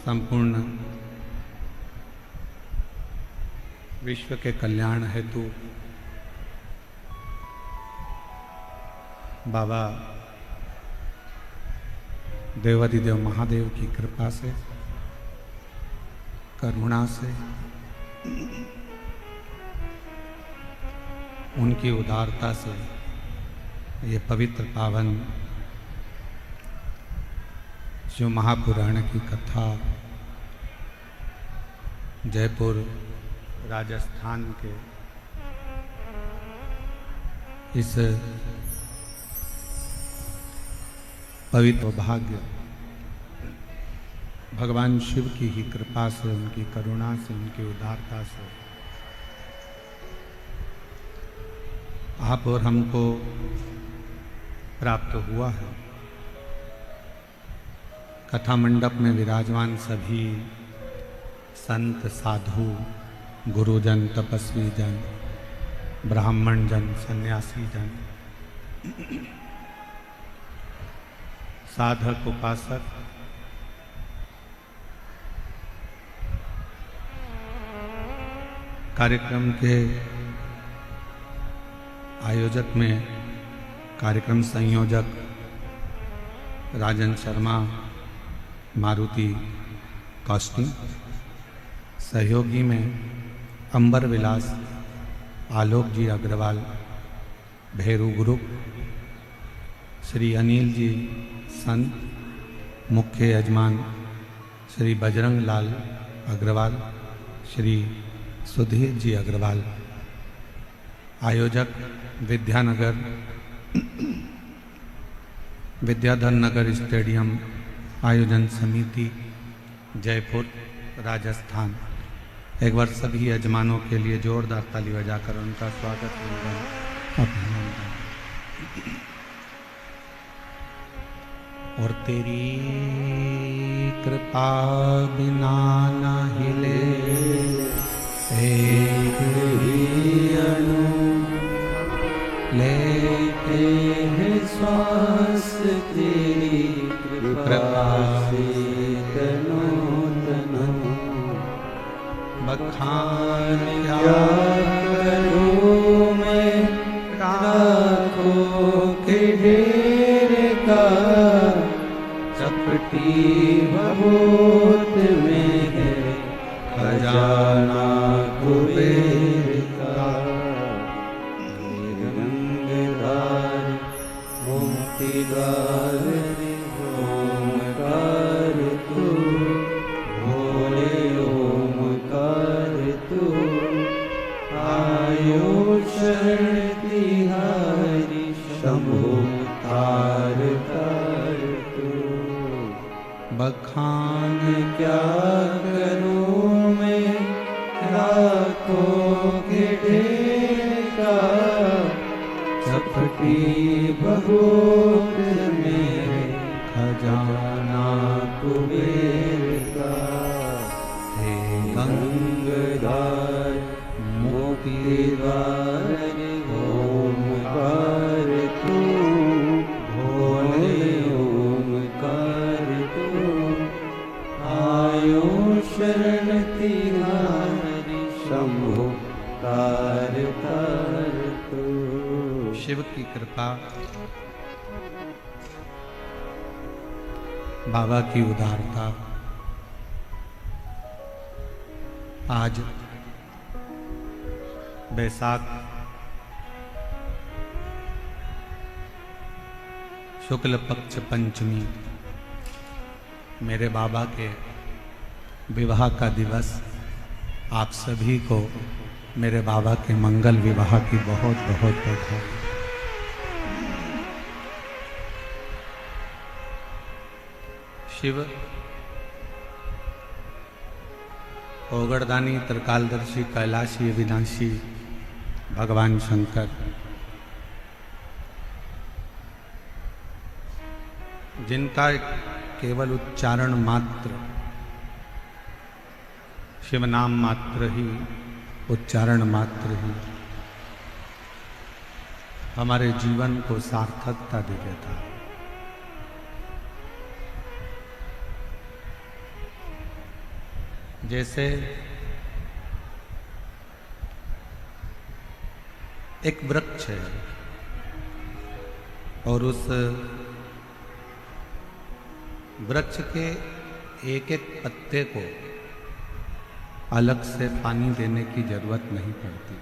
संपूर्ण विश्व के कल्याण हेतु बाबा देवाधिदेव महादेव की कृपा से, करुणा से, उनकी उदारता से ये पवित्र पावन जो महापुराण की कथा जयपुर राजस्थान के इस पवित्र भाग्य भगवान शिव की ही कृपा से, उनकी करुणा से, उनकी उदारता से आप और हमको प्राप्त हुआ है। कथा मंडप में विराजमान सभी संत, साधु, गुरुजन, तपस्वी जन, ब्राह्मण जन, सन्यासी जन, साधक, उपासक, कार्यक्रम के आयोजक में कार्यक्रम संयोजक राजन शर्मा, मारुति कॉस्टिंग, सहयोगी में अंबर विलास, आलोक जी अग्रवाल, भैरू ग्रुप, श्री अनिल जी संत, मुख्य यजमान श्री बजरंग लाल अग्रवाल, श्री सुधीर जी अग्रवाल, आयोजक विद्याधर नगर स्टेडियम आयोजन समिति जयपुर राजस्थान। एक बार सभी यजमानों के लिए जोरदार ताली बजाकर उनका स्वागत अभिनंदन। और तेरी कृपा बिना न हिले एक ही अणु, लेते हैं श्वास तेरी कृपा से तनो तनो। बखान क्या करूं मैं राखों के ढेर का, चपटी बहुत में है खजाना कुबेर का। गंगधार मुक्तिदार ओमकार तू, भोले ओमकार तू, आयो शरण तिहारी शंभो तार तार तू। बखान क्या करूं मैं राखों के ढेर का, चपटी बहुत मेरे खजाना कुबेर का। हे गंगधार मुक्तिदार ओमकार तू, भोले ओमकार तू, आयो शरण तिहारी शंभो तार तार तू। शिव की कृपा, बाबा की उदारता आज बैसाख शुक्ल पक्ष पंचमी मेरे बाबा के विवाह का दिवस। आप सभी को मेरे बाबा के मंगल विवाह की बहुत बहुत बधाई। शिव ओगड़दानी, त्रिकालदर्शी, कैलाशी, विनाशी भगवान शंकर जिनका केवल उच्चारण मात्र, शिव नाम मात्र ही, उच्चारण मात्र ही हमारे जीवन को सार्थकता दे देता है। जैसे एक वृक्ष है और उस वृक्ष के एक एक पत्ते को अलग से पानी देने की जरूरत नहीं पड़ती।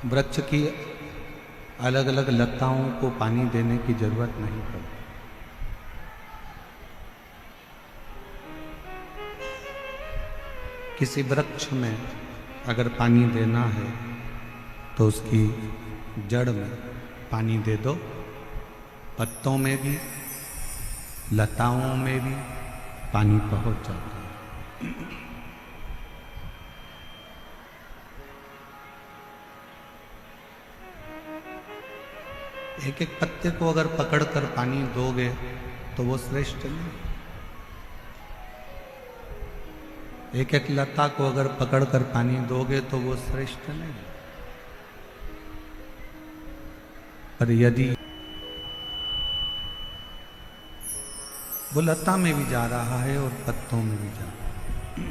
वृक्ष की अलग अलग लताओं को पानी देने की जरूरत नहीं पड़ती। किसी वृक्ष में अगर पानी देना है तो उसकी जड़ में पानी दे दो, पत्तों में भी लताओं में भी पानी पहुंच जाता है। एक एक पत्ते को अगर पकड़कर पानी दोगे तो वो श्रेष्ठ नहीं। एक एक लता को अगर पकड़कर पानी दोगे तो वो श्रेष्ठ नहीं। पर यदि वो लता में भी जा रहा है और पत्तों में भी जा रहा है।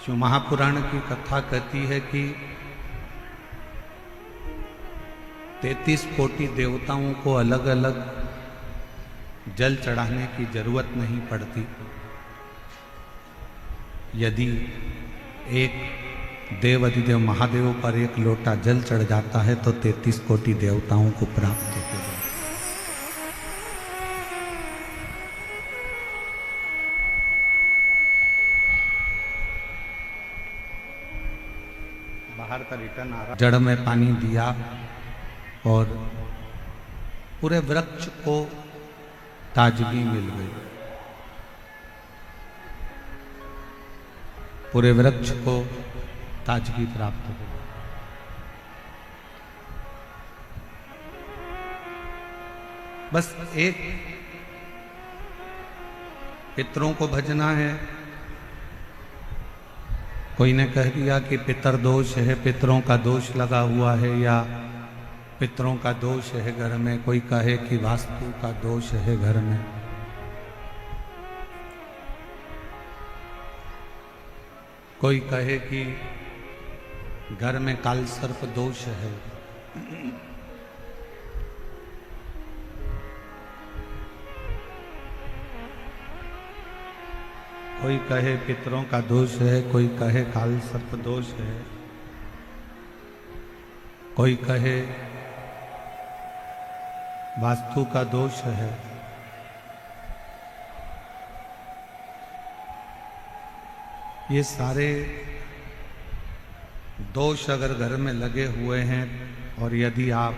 शिव महापुराण की कथा कहती है कि 33 कोटि देवताओं को अलग अलग जल चढ़ाने की जरूरत नहीं पड़ती। यदि एक देव अधिदेव महादेव पर एक लोटा जल चढ़ जाता है तो 33 कोटि देवताओं को प्राप्त हो जाता है। बाहर का रिटर्न आ रहा, जड़ में पानी दिया और पूरे वृक्ष को ताजगी मिल गई। पूरे वृक्ष को ताजगी प्राप्त हो गई। बस एक पितरों को भजना है। कोई ने कह दिया कि पितर दोष है, पितरों का दोष लगा हुआ है, या पितरों का दोष है घर में। कोई कहे कि वास्तु का दोष है घर में। कोई कहे कि घर में काल सर्प दोष है। कोई कहे पितरों का दोष है, कोई कहे काल सर्प दोष है, कोई कहे वास्तु का दोष है। ये सारे दोष अगर घर में लगे हुए हैं और यदि आप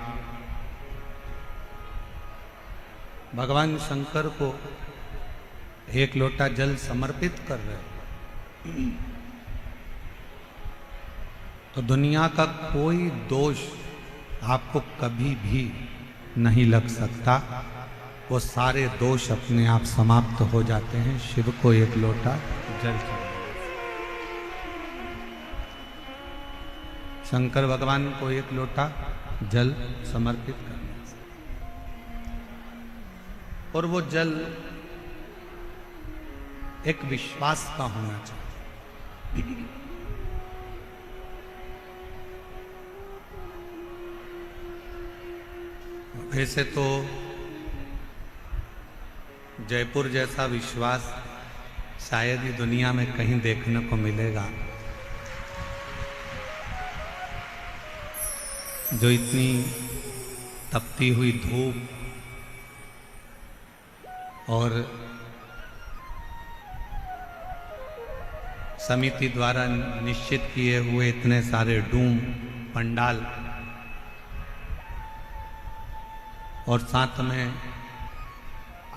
भगवान शंकर को एक लोटा जल समर्पित कर रहे हैं तो दुनिया का कोई दोष आपको कभी भी नहीं लग सकता। वो सारे दोष अपने आप समाप्त हो जाते हैं शिव को एक लोटा जल चढ़ाने। शंकर भगवान को एक लोटा जल समर्पित करना और वो जल एक विश्वास का होना चाहिए। वैसे तो जयपुर जैसा विश्वास शायद ही दुनिया में कहीं देखने को मिलेगा, जो इतनी तपती हुई धूप और समिति द्वारा निश्चित किए हुए इतने सारे डूम पंडाल और साथ में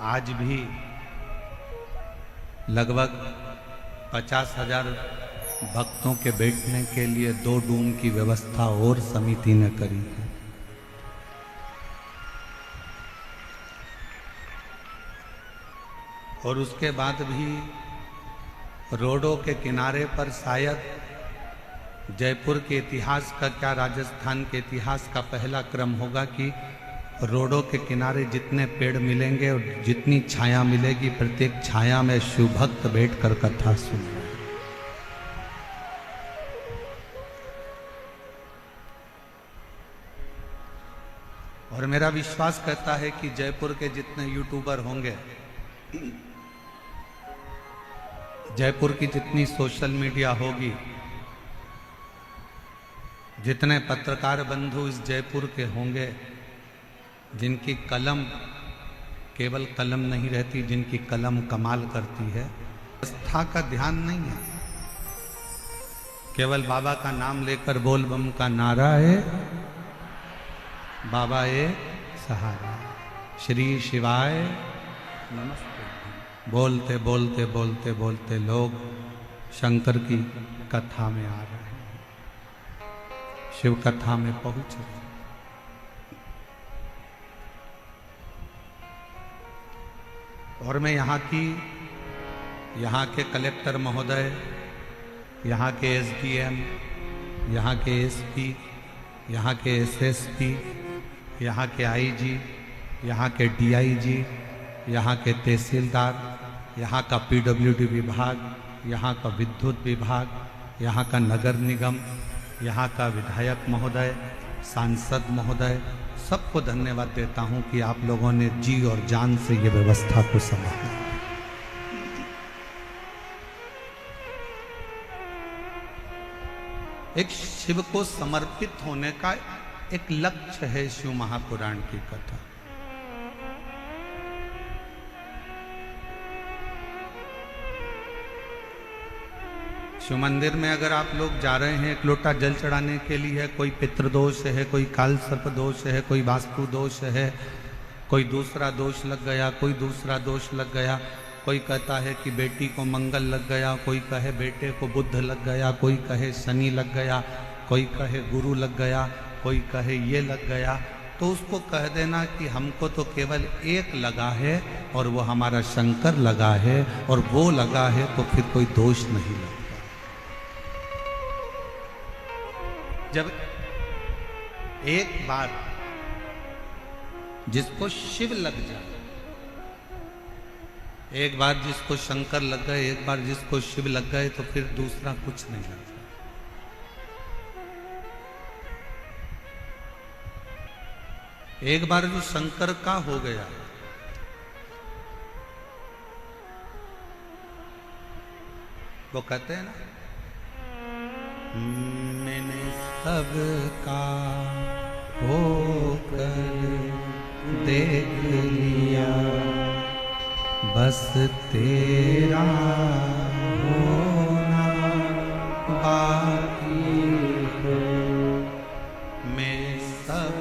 आज भी लगभग 50,000 भक्तों के बैठने के लिए 2 डूम की व्यवस्था और समिति ने करी है। और उसके बाद भी रोडों के किनारे पर शायद जयपुर के इतिहास का क्या, राजस्थान के इतिहास का पहला क्रम होगा कि रोडों के किनारे जितने पेड़ मिलेंगे और जितनी छाया मिलेगी, प्रत्येक छाया में शिव भक्त बैठकर कथा सुन रहे हैं। और मेरा विश्वास कहता है कि जयपुर के जितने यूट्यूबर होंगे, जयपुर की जितनी सोशल मीडिया होगी, जितने पत्रकार बंधु इस जयपुर के होंगे, जिनकी कलम केवल कलम नहीं रहती, जिनकी कलम कमाल करती है, व्यवस्था का ध्यान नहीं है, केवल बाबा का नाम लेकर बोल बम का नारा है, बाबा ए सहारा, श्री शिवाय नमस्ते, बोलते बोलते बोलते बोलते लोग शंकर की कथा में आ रहे हैं, शिव कथा में पहुंच रहे हैं। और मैं यहाँ के कलेक्टर महोदय, यहाँ के एसडीएम, यहाँ के एसपी, यहाँ के एसएसपी, यहाँ के आईजी, यहाँ के डीआईजी, यहाँ के तहसीलदार, यहाँ का पीडब्ल्यूडी विभाग, यहाँ का विद्युत विभाग, यहाँ का नगर निगम, यहाँ का विधायक महोदय, सांसद महोदय, सबको धन्यवाद देता हूँ कि आप लोगों ने जी और जान से ये व्यवस्था को संभाला। एक शिव को समर्पित होने का एक लक्ष्य है शिव महापुराण की कथा। शिव मंदिर में अगर आप लोग जा रहे हैं एक लोटा जल चढ़ाने के लिए, कोई पितृदोष है, कोई काल सर्प दोष है, कोई वास्तु दोष है, कोई दूसरा दोष लग गया, कोई दूसरा दोष लग गया, कोई कहता है कि बेटी को मंगल लग गया, कोई कहे बेटे को बुध लग गया, कोई कहे शनि लग गया, कोई कहे गुरु लग गया, कोई कहे ये लग गया, तो उसको कह देना कि हमको तो केवल एक लगा है और वो हमारा शंकर लगा है, और वो लगा है तो फिर कोई दोष नहीं लगा। जब एक बार जिसको शिव लग जाए, एक बार जिसको शंकर लग गए, एक बार जिसको शिव लग गए, तो फिर दूसरा कुछ नहीं लगता। एक बार जो शंकर का हो गया, वो कहते हैं ना, मैंने सबका होकर देख लिया, बस तेरा होना बाकी है, मैं सब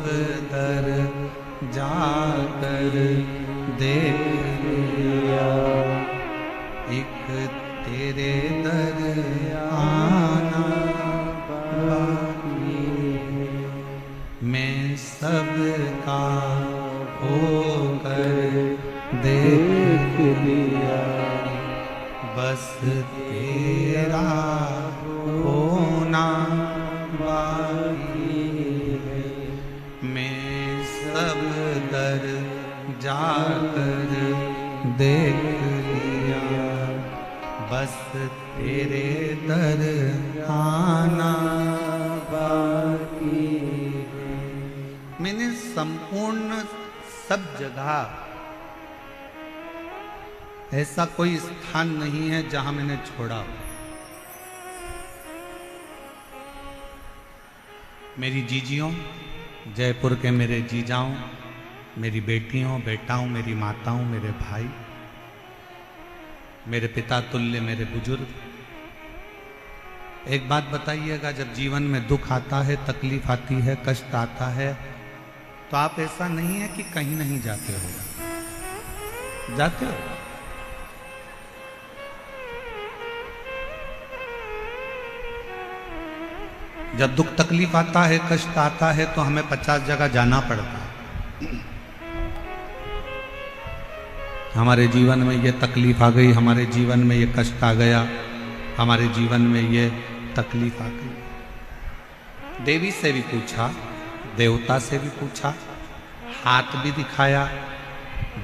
दर जाकर देख लिया, एक तेरे दर आना बाकी है, मैं सबका होकर देख लिया, बस तेरा होना बाकी है, मैं सब दर जाकर देख लिया, बस तेरे दर आना बाकी है। मैंने संपूर्ण सब जगह, ऐसा कोई स्थान नहीं है जहां मैंने छोड़ा। मेरी जीजियों, जयपुर के मेरे जीजाओं, मेरी बेटियों, बेटाओं, मेरी माताओं, मेरे भाई, मेरे पिता तुल्य, मेरे बुजुर्ग, एक बात बताइएगा, जब जीवन में दुख आता है, तकलीफ आती है, कष्ट आता है, तो आप ऐसा नहीं है कि कहीं नहीं जाते हो, जाते हो। जब दुख तकलीफ आता है, कष्ट आता है, तो हमें 50 जगह जाना पड़ता है। हमारे जीवन में ये तकलीफ आ गई, हमारे जीवन में ये कष्ट आ गया, हमारे जीवन में ये तकलीफ आ गई, देवी से भी पूछा, देवता से भी पूछा, हाथ भी दिखाया,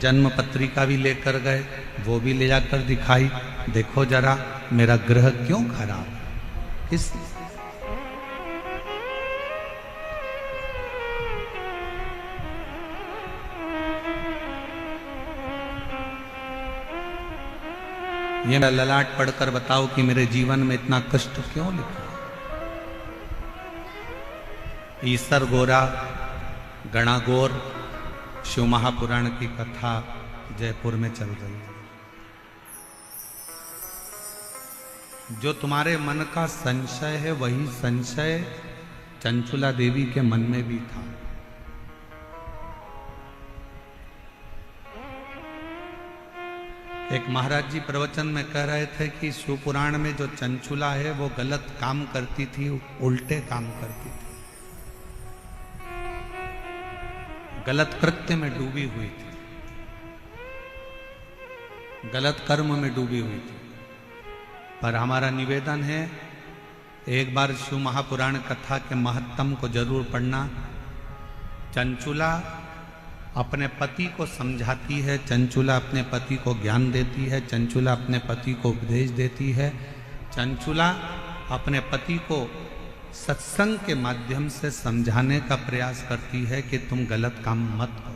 जन्म पत्रिका भी लेकर गए, वो भी ले जाकर दिखाई, देखो जरा मेरा ग्रह क्यों खराब, किस ये मैं ललाट पढ़कर बताओ कि मेरे जीवन में इतना कष्ट क्यों लिखा। ईसर गोरा गणागोर शिव महापुराण की कथा जयपुर में चल रही है। जो तुम्हारे मन का संशय है वही संशय चंचुला देवी के मन में भी था। एक महाराज जी प्रवचन में कह रहे थे कि शिव पुराण में जो चंचुला है वो गलत काम करती थी, उल्टे काम करती थी, गलत कृत्य में डूबी हुई थी, गलत कर्म में डूबी हुई थी। पर हमारा निवेदन है एक बार शिव महापुराण कथा के महत्तम को जरूर पढ़ना। चंचुला अपने पति को समझाती है, चंचुला अपने पति को ज्ञान देती है, चंचुला अपने पति को उपदेश देती है, चंचुला अपने पति को सत्संग के माध्यम से समझाने का प्रयास करती है कि तुम गलत काम मत करो।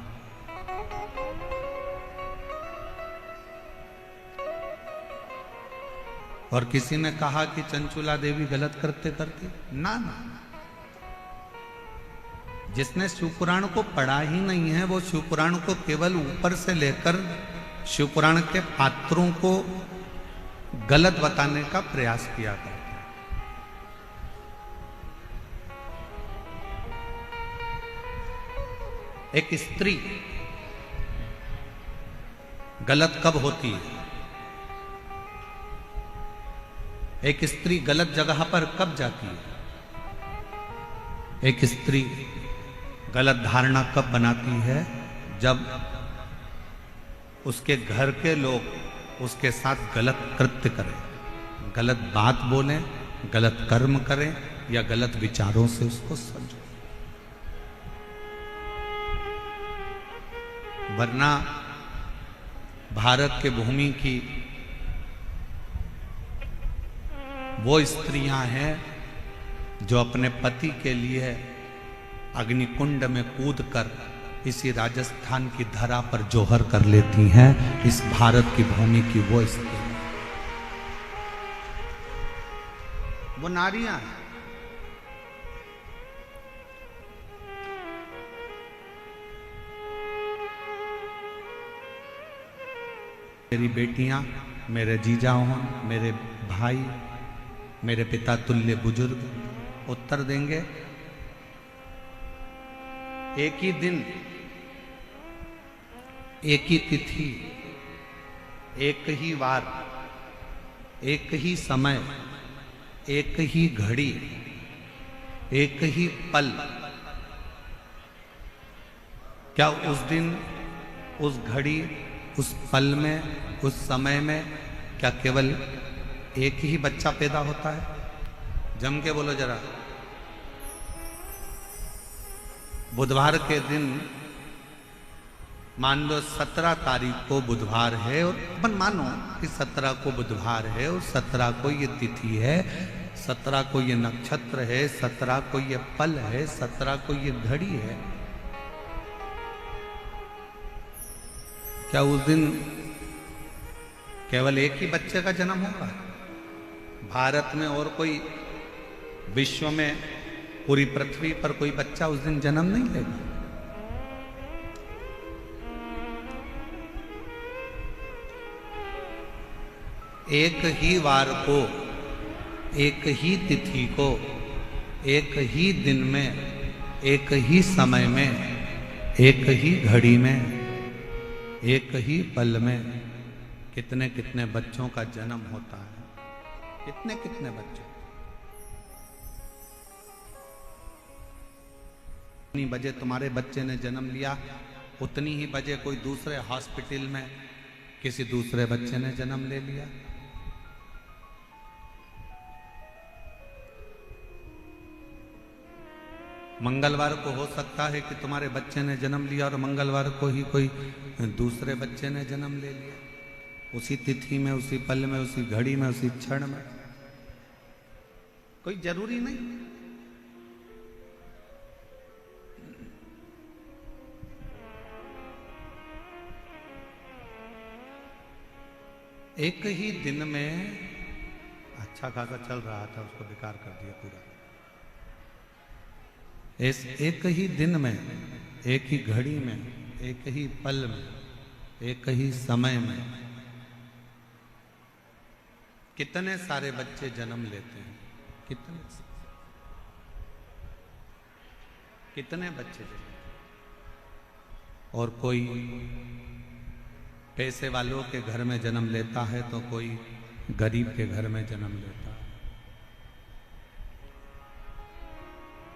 और किसी ने कहा कि चंचुला देवी गलत करते करती, ना ना, जिसने शिवपुराण को पढ़ा ही नहीं है वो शिवपुराण को केवल ऊपर से लेकर शिवपुराण के पात्रों को गलत बताने का प्रयास किया करता है। एक स्त्री गलत कब होती है, एक स्त्री गलत जगह पर कब जाती है, एक स्त्री गलत धारणा कब बनाती है, जब उसके घर के लोग उसके साथ गलत कृत्य करें, गलत बात बोलें, गलत कर्म करें या गलत विचारों से उसको समझें। वरना भारत के भूमि की वो स्त्रियां हैं जो अपने पति के लिए अग्निकुंड में कूदकर इसी राजस्थान की धरा पर जोहर कर लेती हैं। इस भारत की भूमि की वो स्त्री, वो नारियां हैं। मेरी बेटियां, मेरे जीजा हों, मेरे भाई, मेरे पिता तुल्य बुजुर्ग उत्तर देंगे। एक ही दिन, एक ही तिथि, एक ही वार, एक ही समय, एक ही घड़ी, एक ही पल, क्या उस दिन, उस घड़ी, उस पल में, उस समय में क्या केवल एक ही बच्चा पैदा होता है? जम के बोलो जरा। बुधवार के दिन मान लो 17 तारीख को बुधवार है, और अपन मानो कि 17 को बुधवार है और 17 को ये तिथि है, 17 को ये नक्षत्र है, 17 को ये पल है, 17 को ये घड़ी है। क्या उस दिन केवल एक ही बच्चे का जन्म होगा? भारत में और कोई, विश्व में, पूरी पृथ्वी पर कोई बच्चा उस दिन जन्म नहीं लेगा। एक ही वार को, एक ही तिथि को, एक ही दिन में, एक ही समय में, एक ही घड़ी में, एक ही पल में कितने कितने बच्चों का जन्म होता है। कितने कितने बच्चे। उतनी बजे तुम्हारे बच्चे ने जन्म लिया, उतनी ही बजे कोई दूसरे हॉस्पिटल में किसी दूसरे बच्चे ने जन्म ले लिया। मंगलवार को हो सकता है कि तुम्हारे बच्चे ने जन्म लिया और मंगलवार को ही कोई दूसरे बच्चे ने जन्म ले लिया, उसी तिथि में, उसी पल में, उसी घड़ी में, उसी क्षण में। कोई जरूरी नहीं। एक ही दिन में अच्छा खासा चल रहा था, उसको बेकार कर दिया पूरा। एक ही दिन में, एक ही घड़ी में, एक ही पल में, एक ही समय में कितने सारे बच्चे जन्म लेते हैं। कितने बच्चे जन्म, और कोई पैसे वालों के घर में जन्म लेता है तो कोई गरीब के घर में जन्म लेता है।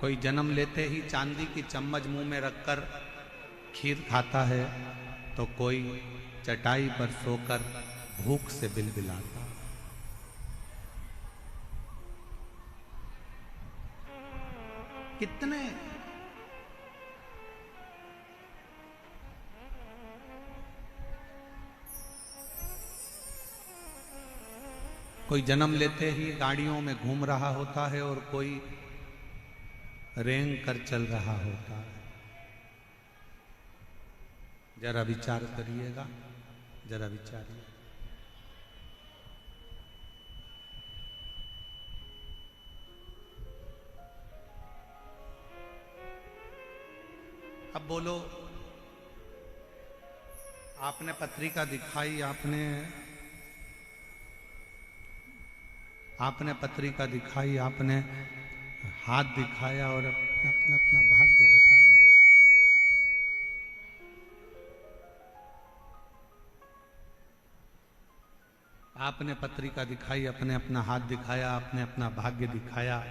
कोई जन्म लेते ही चांदी की चम्मच मुंह में रखकर खीर खाता है तो कोई चटाई पर सोकर भूख से बिलबिलाता है। कितने कोई जन्म लेते ही गाड़ियों में घूम रहा होता है और कोई रेंग कर चल रहा होता है। जरा विचार करिएगा, जरा विचारिए। अब बोलो, आपने पत्रिका दिखाई, आपने पत्रिका दिखाई, आपने हाथ दिखाया और अपना अपना भाग्य बताया। आपने पत्रिका दिखाई, अपने अपना हाथ दिखाया, आपने अपना भाग्य दिखाया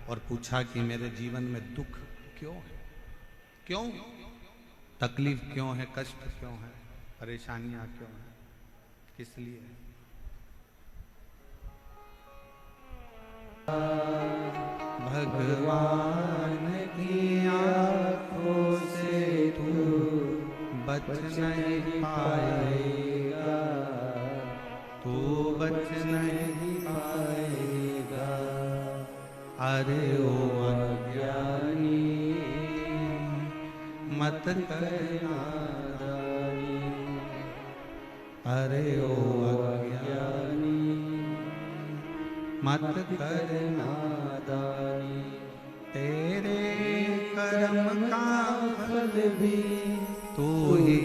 और पूछा कि मेरे जीवन में दुख क्यों है, क्यों तकलीफ क्यों है, कष्ट क्यों है, परेशानियां क्यों है, किस लिए है? भगवान की आंखों से तू बच नहीं पाएगा, तू बच नहीं पाएगा। अरे ओ अज्ञानी मत करना दानी, अरे ओ अज्ञानी मत करना दानी। तेरे कर्म का फल भी तू ही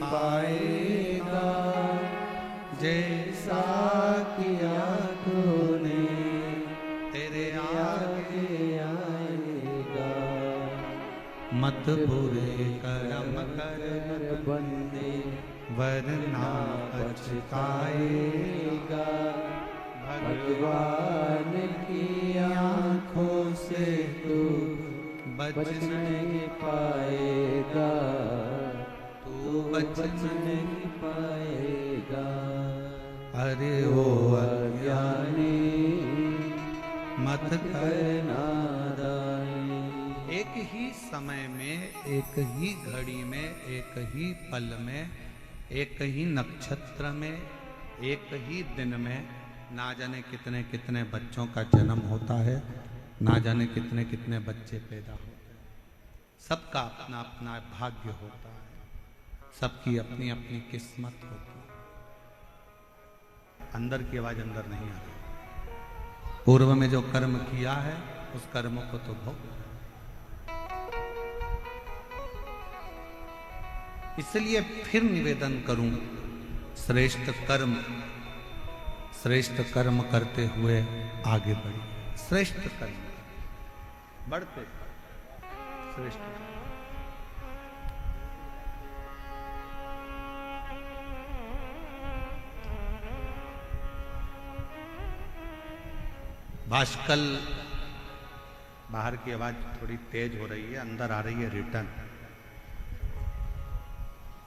पाएगा, जैसा किया तूने तेरे आगे आएगा। मत बुरे कर्म कर बंदे वरना पछताएगा। भगवान की आंखों से तू बच नहीं पाएगा, तू बच नहीं पाएगा। अरे ओ अज्ञानी मत करना दानी। एक ही समय में, एक ही घड़ी में, एक ही पल में, एक ही नक्षत्र में, एक ही दिन में ना जाने कितने कितने बच्चों का जन्म होता है, ना जाने कितने कितने बच्चे पैदा होते हैं। सबका अपना अपना भाग्य होता है, सबकी अपनी अपनी किस्मत होती है। अंदर की आवाज अंदर नहीं आ रही। पूर्व में जो कर्म किया है उस कर्म को तो भोग। इसलिए फिर निवेदन करूं, श्रेष्ठ कर्म करते हुए आगे बढ़िए। श्रेष्ठ कर्म बढ़ते श्रेष्ठ। भास्कल, बाहर की आवाज थोड़ी तेज हो रही है, अंदर आ रही है रिटर्न।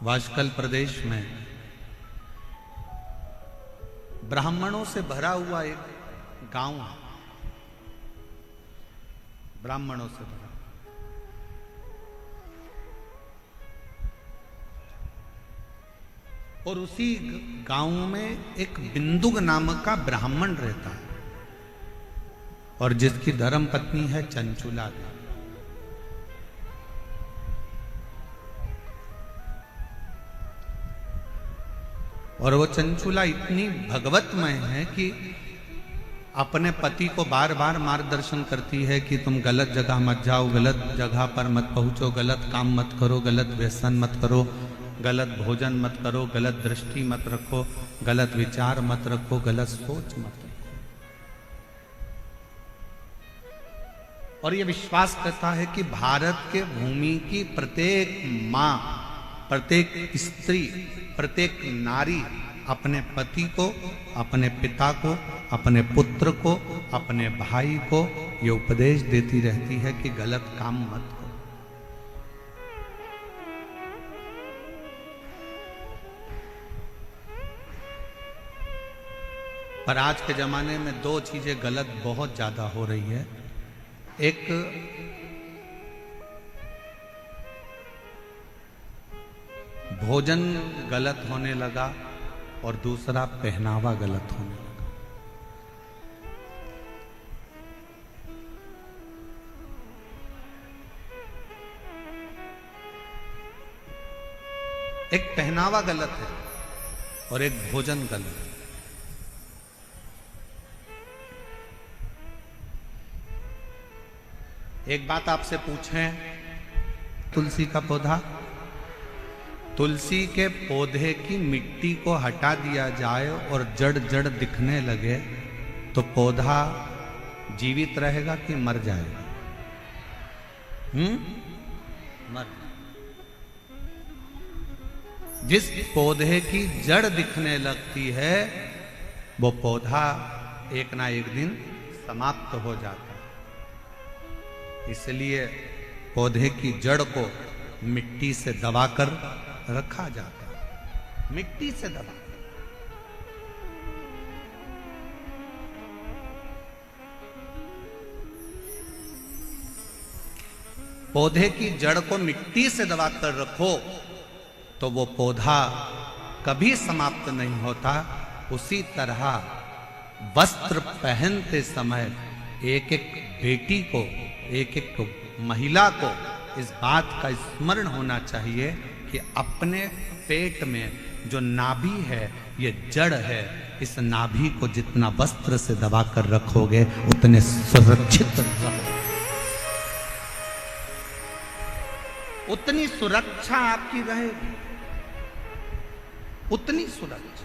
भास्कल प्रदेश में ब्राह्मणों से भरा हुआ एक गांव है, ब्राह्मणों से भरा। और उसी गांव में एक बिंदुक नामक का ब्राह्मण रहता है और जिसकी धर्म पत्नी है चंचुला। और वो चंचुला इतनी भगवतमय है कि अपने पति को बार बार मार्गदर्शन करती है कि तुम गलत जगह मत जाओ, गलत जगह पर मत पहुंचो, गलत काम मत करो, गलत व्यसन मत करो, गलत भोजन मत करो, गलत दृष्टि मत रखो, गलत विचार मत रखो, गलत सोच मत रखो। और ये विश्वास करता है कि भारत के भूमि की प्रत्येक माँ, प्रत्येक स्त्री, प्रत्येक नारी अपने पति को, अपने पिता को, अपने पुत्र को, अपने भाई को ये उपदेश देती रहती है कि गलत काम मत करो। पर आज के जमाने में दो चीजें गलत बहुत ज्यादा हो रही है। एक भोजन गलत होने लगा और दूसरा पहनावा गलत होने लगा। एक पहनावा गलत है और एक भोजन गलत है। एक बात आपसे पूछें, तुलसी का पौधा, तुलसी के पौधे की मिट्टी को हटा दिया जाए और जड़ जड़ दिखने लगे तो पौधा जीवित रहेगा कि मर जाएगा? मर। जिस पौधे की जड़ दिखने लगती है वो पौधा एक ना एक दिन समाप्त हो जाता है। इसलिए पौधे की जड़ को मिट्टी से दबाकर रखा जाता है, मिट्टी से दबा। पौधे की जड़ को मिट्टी से दबाकर रखो तो वो पौधा कभी समाप्त नहीं होता। उसी तरह वस्त्र पहनते समय एक एक बेटी को, एक एक महिला को इस बात का स्मरण होना चाहिए कि अपने पेट में जो नाभि है ये जड़ है, इस नाभि को जितना वस्त्र से दबाकर रखोगे उतने सुरक्षित रहोगे, उतनी सुरक्षा आपकी रहेगी, उतनी सुरक्षा।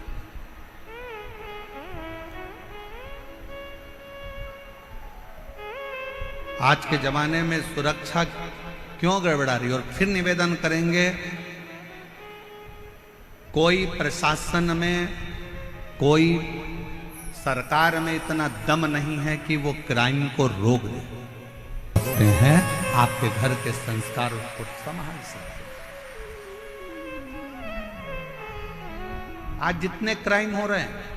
आज के जमाने में सुरक्षा क्यों गड़बड़ा रही? और फिर निवेदन करेंगे, कोई प्रशासन में, कोई सरकार में इतना दम नहीं है कि वो क्राइम को रोक दे हैं। आपके घर के संस्कार उसको संभाल सकते। आज जितने क्राइम हो रहे हैं,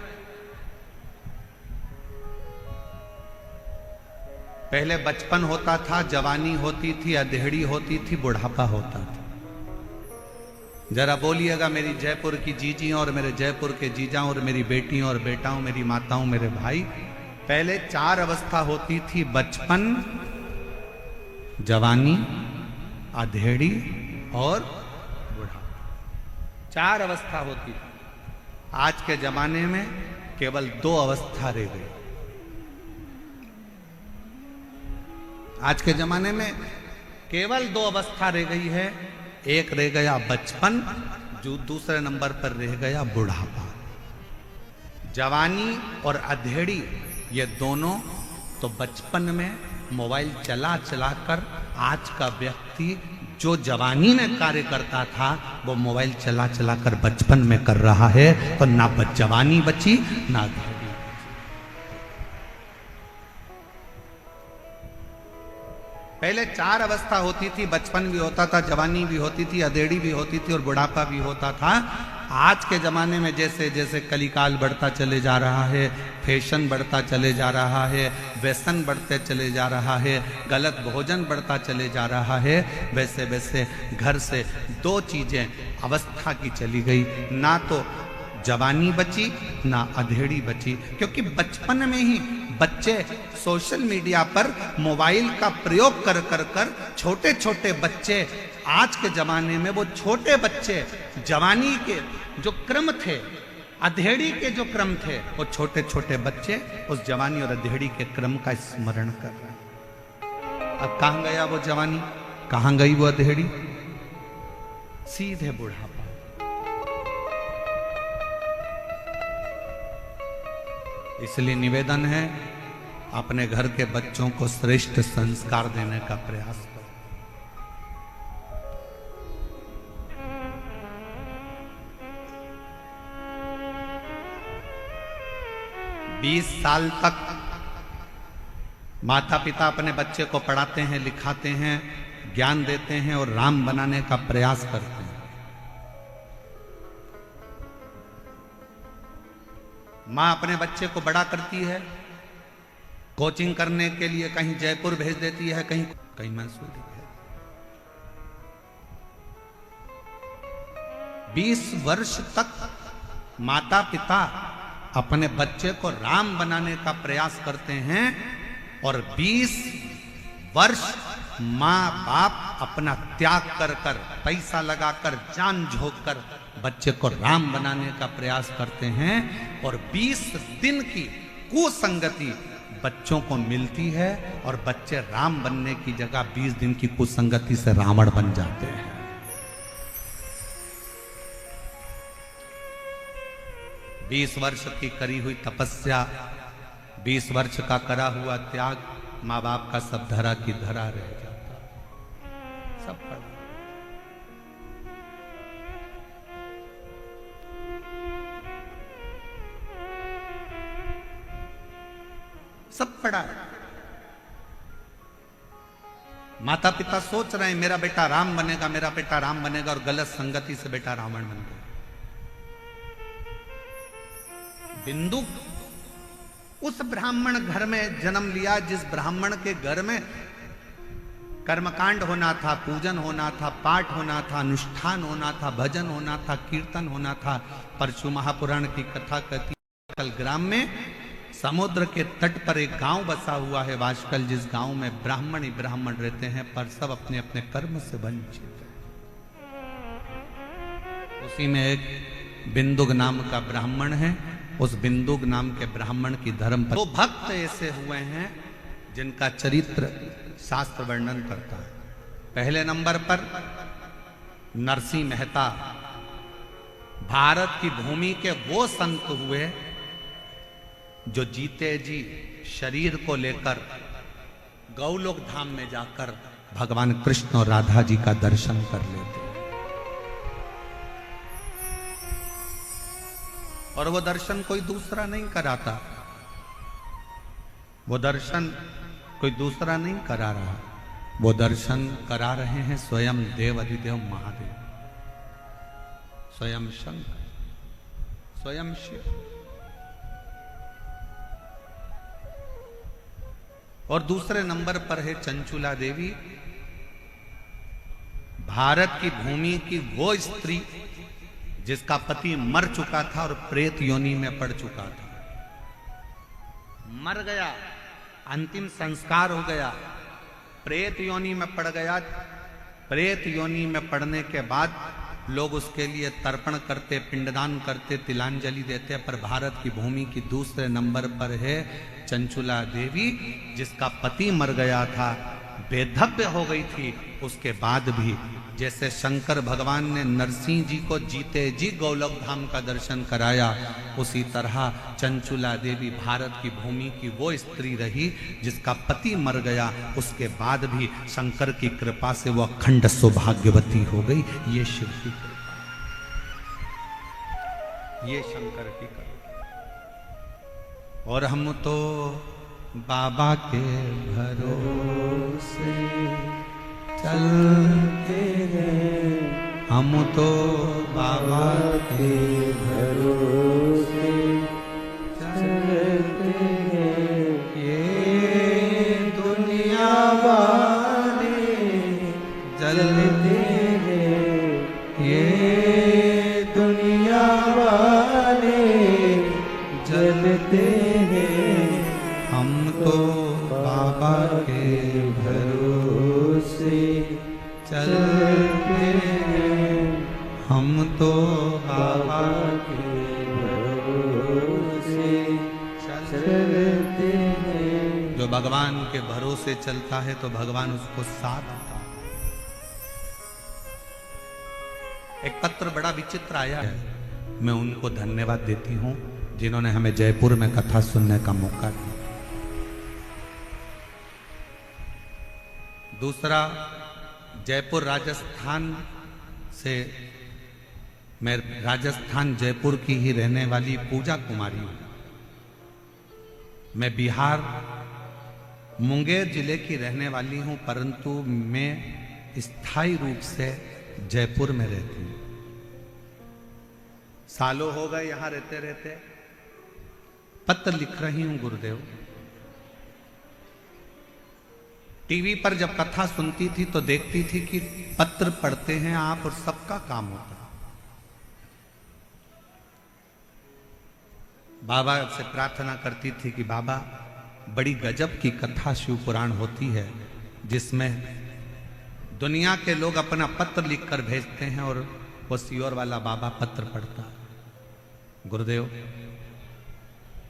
पहले बचपन होता था, जवानी होती थी, अधेड़ी होती थी, बुढ़ापा होता था। जरा बोलिएगा मेरी जयपुर की जीजियां और मेरे जयपुर के जीजा और मेरी बेटियों और बेटाओं, मेरी माताओं, मेरे भाई, पहले 4 अवस्था होती थी, बचपन, जवानी, अधेड़ी और बुढ़ापा। 4 अवस्था होती थी। आज के जमाने में केवल 2 अवस्था रह गई। आज के जमाने में केवल 2 अवस्था रह गई है। एक रह गया बचपन, जो दूसरे नंबर पर रह गया बुढ़ापा। जवानी और अधेड़ी ये दोनों तो बचपन में मोबाइल चला चलाकर आज का व्यक्ति जो जवानी में कार्य करता था वो मोबाइल चला चलाकर बचपन में कर रहा है। तो ना जवानी बची ना अधेड़ी। पहले 4 अवस्था होती थी, बचपन भी होता था, जवानी भी होती थी, अधेड़ी भी होती थी और बुढ़ापा भी होता था। आज के ज़माने में जैसे जैसे कलिकाल बढ़ता चले जा रहा है, फैशन बढ़ता चले जा रहा है, व्यसन बढ़ते चले जा रहा है, गलत भोजन बढ़ता चले जा रहा है, वैसे वैसे घर से दो चीज़ें अवस्था की चली गई, ना तो जवानी बची ना अधेड़ी बची। क्योंकि बचपन में ही बच्चे सोशल मीडिया पर मोबाइल का प्रयोग कर कर कर छोटे छोटे बच्चे, आज के ज़माने में वो छोटे बच्चे जवानी के जो क्रम थे, अधेड़ी के जो क्रम थे, वो छोटे छोटे बच्चे उस जवानी और अधेड़ी के क्रम का स्मरण कर रहे हैं। अब कहां गया वो जवानी, कहां गई वो अधेड़ी? सीधे बुढ़ापा। इसलिए निवेदन है, अपने घर के बच्चों को श्रेष्ठ संस्कार देने का प्रयास करो। 20 साल तक माता पिता अपने बच्चे को पढ़ाते हैं, लिखाते हैं, ज्ञान देते हैं और राम बनाने का प्रयास करते हैं। माँ अपने बच्चे को बड़ा करती है, कोचिंग करने के लिए कहीं जयपुर भेज देती है, कहीं मैसूर भेज। 20 वर्ष तक माता पिता अपने बच्चे को राम बनाने का प्रयास करते हैं और 20 वर्ष माँ बाप अपना त्याग कर कर, पैसा लगाकर, जान झोंक कर बच्चे को राम बनाने का प्रयास करते हैं और 20 दिन की कुसंगति बच्चों को मिलती है और बच्चे राम बनने की जगह 20 दिन की कुसंगति से रावण बन जाते हैं। बीस वर्ष की करी हुई तपस्या, 20 वर्ष का करा हुआ त्याग, माँ बाप का सब धरा की धरा रह जाता, सब पड़ा। सब पड़ा है। माता पिता सोच रहे हैं मेरा बेटा राम बनेगा, मेरा बेटा राम बनेगा, और गलत संगति से बेटा रावण बन गया। बिंदु उस ब्राह्मण घर में जन्म लिया जिस ब्राह्मण के घर में कर्मकांड होना था, पूजन होना था, पाठ होना था, अनुष्ठान होना था, भजन होना था, कीर्तन होना था। परशु महापुराण की कथा कहती है, कल ग्राम में समुद्र के तट पर एक गांव बसा हुआ है वाशकल, जिस गांव में ब्राह्मण ही ब्राह्मण रहते हैं, पर सब अपने अपने कर्म से वंचित हैं। उसी में एक बिंदुक नाम का ब्राह्मण है। उस बिंदुक नाम के ब्राह्मण की धर्म पर 2 भक्त ऐसे हुए हैं जिनका चरित्र शास्त्र वर्णन करता है। पहले नंबर पर नरसिंह मेहता, भारत की भूमि के वो संत हुए जो जीते जी शरीर को लेकर गौलोक धाम में जाकर भगवान कृष्ण और राधा जी का दर्शन कर लेते, और वो दर्शन कोई दूसरा नहीं कराता, वो दर्शन कोई दूसरा नहीं करा रहा, वो दर्शन करा रहे हैं स्वयं देव अधिदेव महादेव, स्वयं शंकर, स्वयं शिव। और दूसरे नंबर पर है चंचुला देवी, भारत की भूमि की वो स्त्री जिसका पति मर चुका था और प्रेत योनि में पड़ चुका था, मर गया, अंतिम संस्कार हो गया, प्रेत योनि में पड़ गया। प्रेत योनि में पड़ने के बाद लोग उसके लिए तर्पण करते, पिंडदान करते, तिलांजलि देते, पर भारत की भूमि की दूसरे नंबर पर है चंचुला देवी, जिसका पति मर गया था, बेधव्य हो गई थी। उसके बाद भी जैसे शंकर भगवान ने नरसिंह जी को जीते जी गौलोक धाम का दर्शन कराया, उसी तरह चंचुला देवी भारत की भूमि की वो स्त्री रही जिसका पति मर गया, उसके बाद भी शंकर की कृपा से वो अखंड सौभाग्यवती हो गई। ये शिव की कृपा, ये शंकर की कृपा। और हम तो बाबा के भरोसे चलते हैं, हम तो बाबा के भरोसे चलते हैं, ये दुनिया वाले जलते हैं, ये दुनिया वाले जलते हैं, हम तो बाबा के भरोसे चलते हैं, हम तो बाबा के भरोसे चलते हैं। जो भगवान के भरोसे चलता है तो भगवान उसको साथ देता है। एक पत्र बड़ा विचित्र आया है, मैं उनको धन्यवाद देती हूं जिन्होंने हमें जयपुर में कथा सुनने का मौका दिया। दूसरा, जयपुर राजस्थान से, मैं राजस्थान जयपुर की ही रहने वाली पूजा कुमारी हूं। मैं बिहार मुंगेर जिले की रहने वाली हूं, परंतु मैं स्थायी रूप से जयपुर में रहती हूं। सालों हो गए यहां रहते रहते। पत्र लिख रही हूं गुरुदेव। टीवी पर जब कथा सुनती थी तो देखती थी कि पत्र पढ़ते हैं आप और सबका काम होता है। बाबा से प्रार्थना करती थी कि बाबा, बड़ी गजब की कथा शिव पुराण होती है जिसमें दुनिया के लोग अपना पत्र लिखकर भेजते हैं और वो सियोर वाला बाबा पत्र पढ़ता है। गुरुदेव,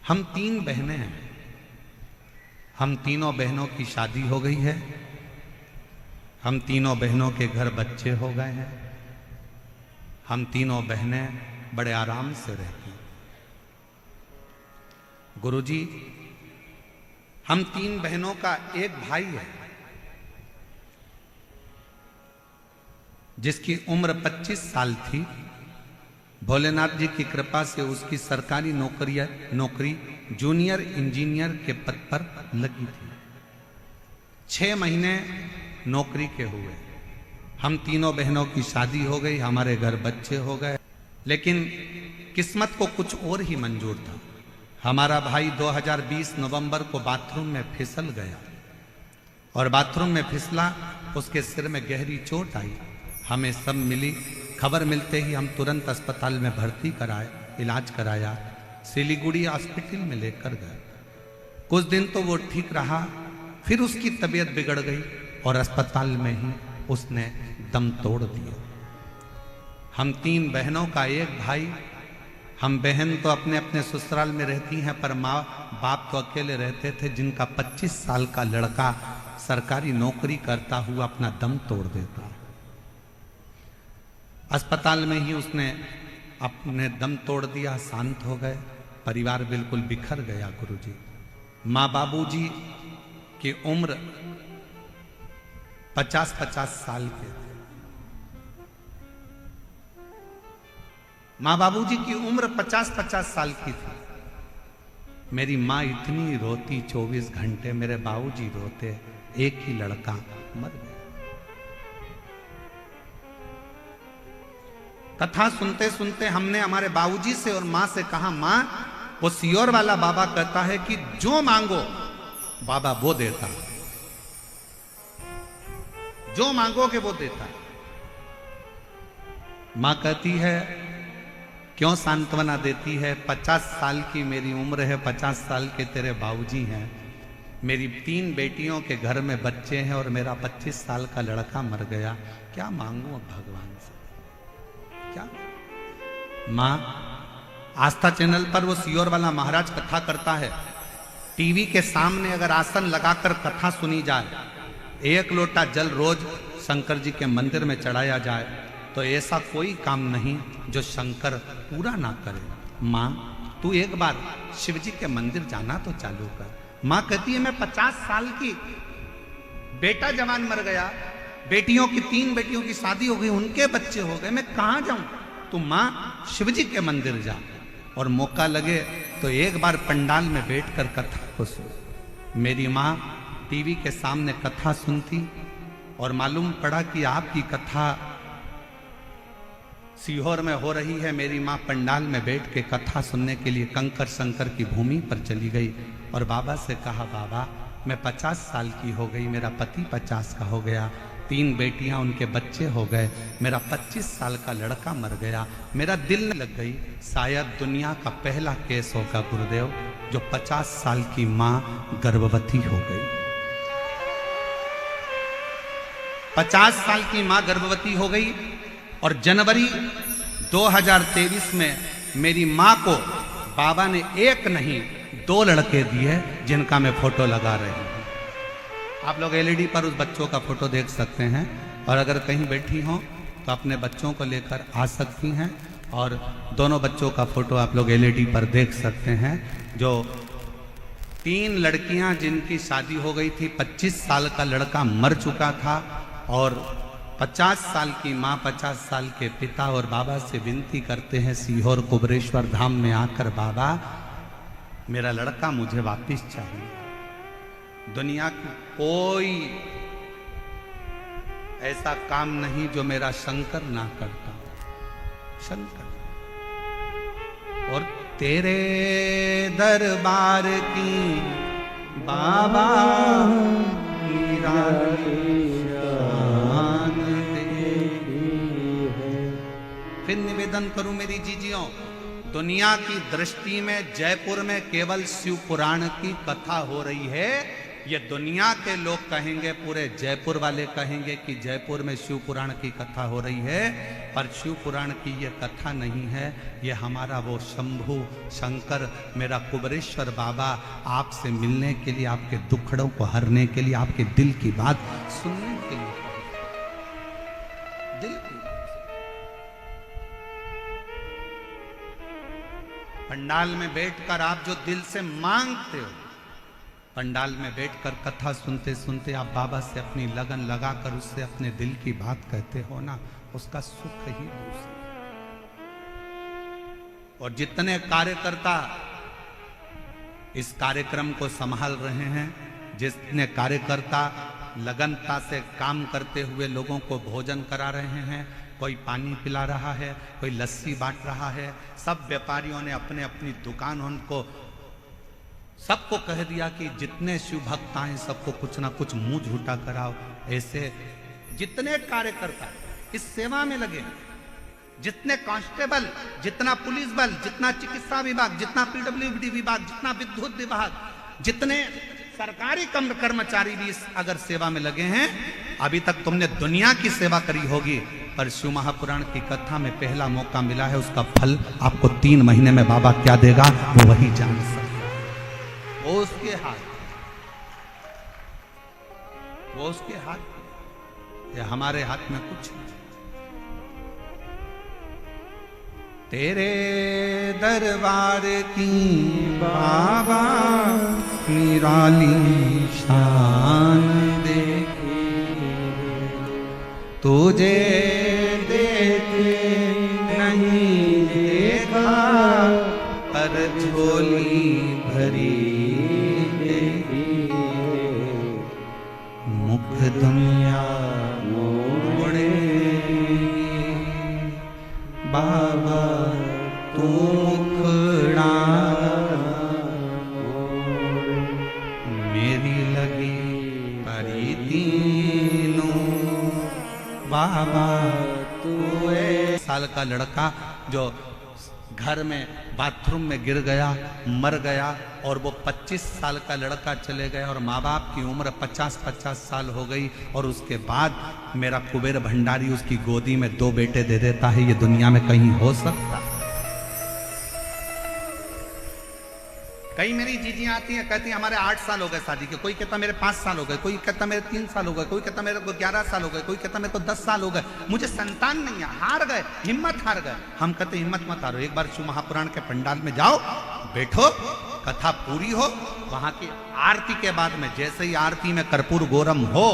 हम 3 बहनें हैं। हम तीनों बहनों की शादी हो गई है। हम तीनों बहनों के घर बच्चे हो गए हैं। हम तीनों बहनें बड़े आराम से रहती हैं। गुरुजी, हम 3 बहनों का एक भाई है जिसकी उम्र 25 साल थी। भोलेनाथ जी की कृपा से उसकी सरकारी नौकरी जूनियर इंजीनियर के पद पर लगी थी। 6 महीने नौकरी के हुए। हम तीनों बहनों की शादी हो गई, हमारे घर बच्चे हो गए। लेकिन किस्मत को कुछ और ही मंजूर था। हमारा भाई 2020 नवंबर को बाथरूम में फिसल गया और बाथरूम में फिसला, उसके सिर में गहरी चोट आई। हमें सब मिली। खबर मिलते ही हम तुरंत अस्पताल में भर्ती कराए, इलाज कराया, सिलीगुड़ी हॉस्पिटल में लेकर गए। कुछ दिन तो वो ठीक रहा, फिर उसकी तबीयत बिगड़ गई और अस्पताल में ही उसने दम तोड़ दिया। हम 3 बहनों का एक भाई। हम बहन तो अपने अपने ससुराल में रहती हैं, पर माँ बाप तो अकेले रहते थे, जिनका 25 साल का लड़का सरकारी नौकरी करता हुआ अपना दम तोड़ देता। अस्पताल में ही उसने अपने दम तोड़ दिया, शांत हो गए, परिवार बिल्कुल बिखर गया। गुरुजी, माँ बाबूजी की उम्र 50-50 साल के थे। माँ बाबूजी की उम्र 50-50 साल की थी। मेरी माँ इतनी रोती 24 घंटे, मेरे बाबूजी रोते, एक ही लड़का मर गया। कथा सुनते सुनते हमने हमारे बाबूजी से और माँ से कहा, माँ, वो सियोर वाला बाबा कहता है कि जो मांगो बाबा वो देता, जो मांगोगे वो देता। माँ कहती है, क्यों सांत्वना देती है? 50 साल की मेरी उम्र है, 50 साल के तेरे बाबूजी हैं, मेरी 3 बेटियों के घर में बच्चे हैं और मेरा 25 साल का लड़का मर गया, क्या मांगू अब भगवान से? क्या? माँ, आस्था चैनल पर वो सियोर वाला महाराज कथा करता है। टीवी के सामने अगर आसन लगाकर कथा सुनी जाए, 1 लोटा जल रोज शंकर जी के मंदिर में चढ़ाया जाए, तो ऐसा कोई काम नहीं जो शंकर पूरा ना करे। माँ, तू एक बार शिव जी के मंदिर जाना तो चालू कर। माँ कहती है, मैं 50 साल की, बेटा जवान मर गया, बेटियों की 3 बेटियों की शादी हो गई, उनके बच्चे हो गए, मैं कहां जाऊं? तो माँ, शिव जी के मंदिर जा, और मौका लगे तो एक बार पंडाल में बैठकर कथा को सुन। मेरी माँ टीवी के सामने कथा सुनती और मालूम पड़ा कि आपकी कथा सीहोर में हो रही है, मेरी माँ पंडाल में बैठ के कथा सुनने के लिए कंकर शंकर की भूमि पर चली गई और बाबा से कहा, बाबा मैं 50 साल की हो गई, मेरा पति 50 का हो गया, 3 बेटियां उनके बच्चे हो गए, मेरा 25 साल का लड़का मर गया, मेरा दिल लग गई, शायद दुनिया का पहला केस होगा गुरुदेव जो 50 साल की माँ गर्भवती हो गई। 50 साल की माँ गर्भवती हो गई और जनवरी 2023 में मेरी माँ को बाबा ने 1 नहीं 2 लड़के दिए जिनका मैं फोटो लगा रही हूँ। आप लोग एलईडी पर उस बच्चों का फोटो देख सकते हैं और अगर कहीं बैठी हो तो अपने बच्चों को लेकर आ सकती हैं और दोनों बच्चों का फोटो आप लोग एलईडी पर देख सकते हैं। जो 3 लड़कियां जिनकी शादी हो गई थी, 25 साल का लड़का मर चुका था और 50 साल की माँ 50 साल के पिता और बाबा से विनती करते हैं सीहोर कुबरेश्वर धाम में आकर, बाबा मेरा लड़का मुझे वापस चाहिए। दुनिया की कोई ऐसा काम नहीं जो मेरा शंकर ना करता, शंकर। और तेरे दरबार की बाबा फिर निवेदन करूं मेरी जीजियों, दुनिया की दृष्टि में जयपुर में केवल शिव पुराण की कथा हो रही है। ये दुनिया के लोग कहेंगे, पूरे जयपुर वाले कहेंगे कि जयपुर में शिव पुराण की कथा हो रही है, पर शिव पुराण की ये कथा नहीं है। ये हमारा वो शंभु शंकर, मेरा कुबरेश्वर बाबा आपसे मिलने के लिए, आपके दुखड़ों को हरने के लिए, आपके दिल की बात सुनने के लिए, दिल की पंडाल में बैठकर आप जो दिल से मांगते हो, पंडाल में बैठकर कथा सुनते सुनते आप बाबा से अपनी लगन लगाकर उससे अपने दिल की बात कहते हो ना, उसका सुख ही दूसरा। और जितने कार्यकर्ता इस कार्यक्रम को संभाल रहे हैं, जितने कार्यकर्ता लगनता से काम करते हुए लोगों को भोजन करा रहे हैं, कोई पानी पिला रहा है, कोई लस्सी बांट रहा है, सब व्यापारियों ने अपने अपनी दुकान उनको सबको कह दिया कि जितने शिव भक्त आए सबको कुछ ना कुछ मुंह झूठा कराओ। ऐसे जितने कार्यकर्ता इस सेवा में लगे, जितने कांस्टेबल, जितना पुलिस बल, जितना चिकित्सा विभाग, जितना पीडब्ल्यूडी विभाग, जितना विद्युत विभाग, जितने सरकारी कर्मचारी भी इस अगर सेवा में लगे हैं, अभी तक तुमने दुनिया की सेवा करी होगी, पर शिव महापुराण की कथा में पहला मौका मिला है, उसका फल आपको 3 महीने में बाबा क्या देगा वो वही जान सकता, वो उसके हाथ, वो उसके हाथ, ये हमारे हाथ में कुछ नहीं। तेरे दरबार की बाबा निराली शान देखी, तुझे देखे नहीं देखा, पर झोली भरी मुख दुनिया मोड़े, बाबा तू मुखड़ा मेरी लगी परी तीनों, बाबा तू 1 साल का लड़का जो घर में बाथरूम में गिर गया, मर गया, और वो 25 साल का लड़का चले गए और माँ बाप की उम्र 50-50 साल हो गई, और उसके बाद मेरा कुबेर भंडारी उसकी गोदी में 2 बेटे दे देता है। ये दुनिया में कहीं हो सकता? कई मेरी जीजियां आती हैं, कहती हैं हमारे 8 साल हो गए शादी के, कोई कहता मेरे 5 साल हो गए, कोई कहता मेरे 3 साल हो गए, कोई कहता मेरे को 11 साल हो गए, कोई कहता मेरे को 10 साल हो गए, मुझे संतान नहीं है, हार गए, हिम्मत हार गए। हम कहते हिम्मत मत हारो, एक बार शिव महापुराण के पंडाल में जाओ, बैठो, कथा पूरी हो, वहां की आरती के बाद में, जैसे ही आरती में कर्पूर गौरम हो,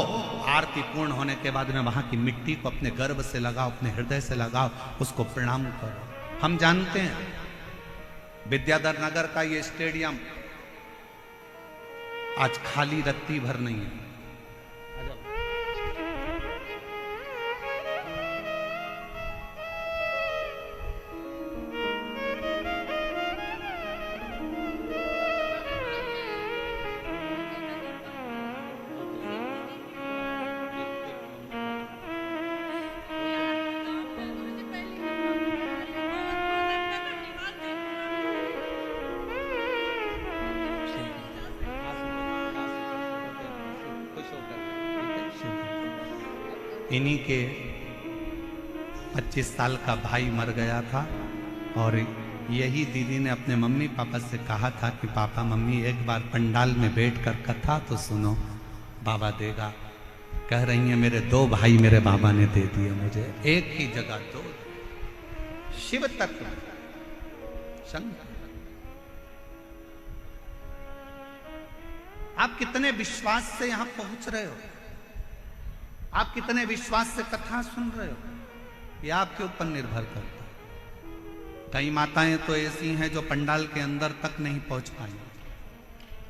आरती पूर्ण होने के बाद में वहां की मिट्टी को अपने गर्भ से लगाओ, अपने हृदय से लगाओ, उसको प्रणाम करो। हम जानते हैं विद्याधर नगर का ये स्टेडियम आज खाली रत्ती भर नहीं है। इन्हीं के 25 साल का भाई मर गया था और यही दीदी ने अपने मम्मी पापा से कहा था कि पापा मम्मी एक बार पंडाल में बैठकर कथा तो सुनो, बाबा देगा। कह रही हैं मेरे 2 भाई मेरे बाबा ने दे दिए मुझे, एक की जगह 2। शिव तत्व शंकर। आप कितने विश्वास से यहां पहुंच रहे हो, आप कितने विश्वास से कथा सुन रहे हो, यह आपके ऊपर निर्भर करता है। कई माताएं तो ऐसी हैं जो पंडाल के अंदर तक नहीं पहुंच पाई,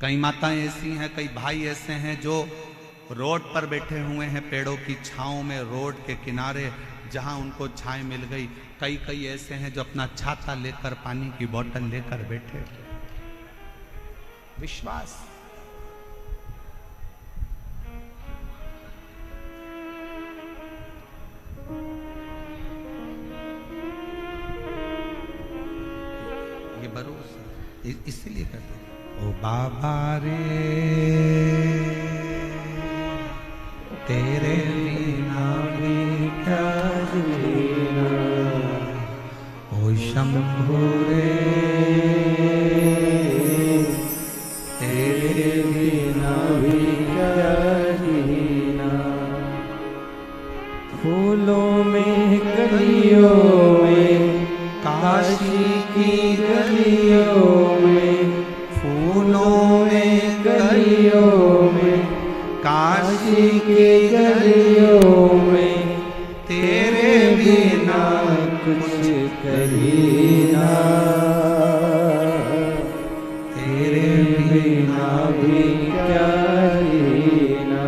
कई माताएं ऐसी हैं, कई भाई ऐसे हैं जो रोड पर बैठे हुए हैं, पेड़ों की छांव में, रोड के किनारे जहां उनको छाए मिल गई। कई ऐसे हैं जो अपना छाता लेकर, पानी की बोतल लेकर बैठे। विश्वास। ये भरोसा इसीलिए कहते हैं ओ बाबा रे तेरे बिना भी क्या जीना, ओ शंभू रे तेरे बिना भी क्या जीना। फूलों में कलियों में, काशी की गलियों में, फूलों में गलियों में, काशी की गलियों में, तेरे बिना कुछ करीना, तेरे बिना भी क्या जीना।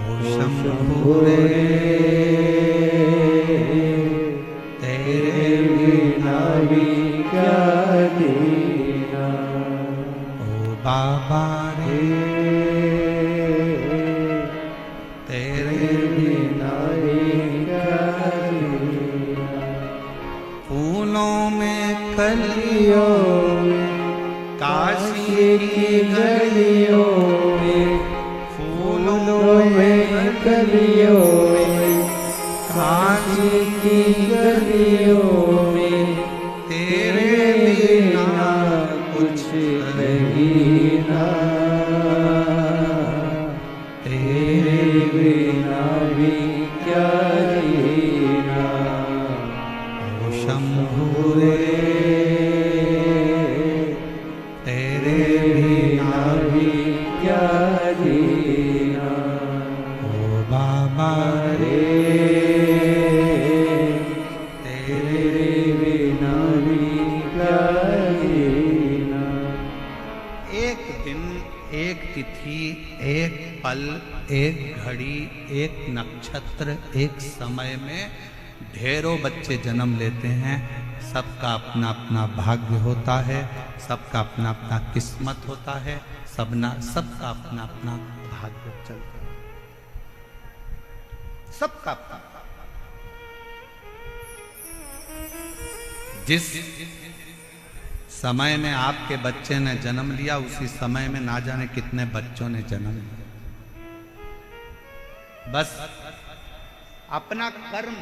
ओ शंभू रे तेरे बिना भी क्या जीना। ओ बाबा रे तेरे बिना भी क्या जीना। फूलों में गलियों में, काशी की गलियों में, फूलों में गलियों में, काशी की गलियों में, तेरे बिना कुछ नहीं ना, तेरे बिना भी क्या जीना। ओ शंभू रे तेरे बिना भी क्या जीना। ओ बाबा रे तेरे बिना भी क्या जीना। एक दिन, एक तिथि, एक पल, एक घड़ी, एक नक्षत्र, एक समय में ढेरों बच्चे जन्म लेते हैं। सबका अपना अपना भाग्य होता है, सबका अपना अपना किस्मत होता है, सबका अपना अपना भाग्य चलता है, सबका अपना। जिस समय में आपके बच्चे ने जन्म लिया, उसी समय में ना जाने कितने बच्चों ने जन्म लिया। बस अपना कर्म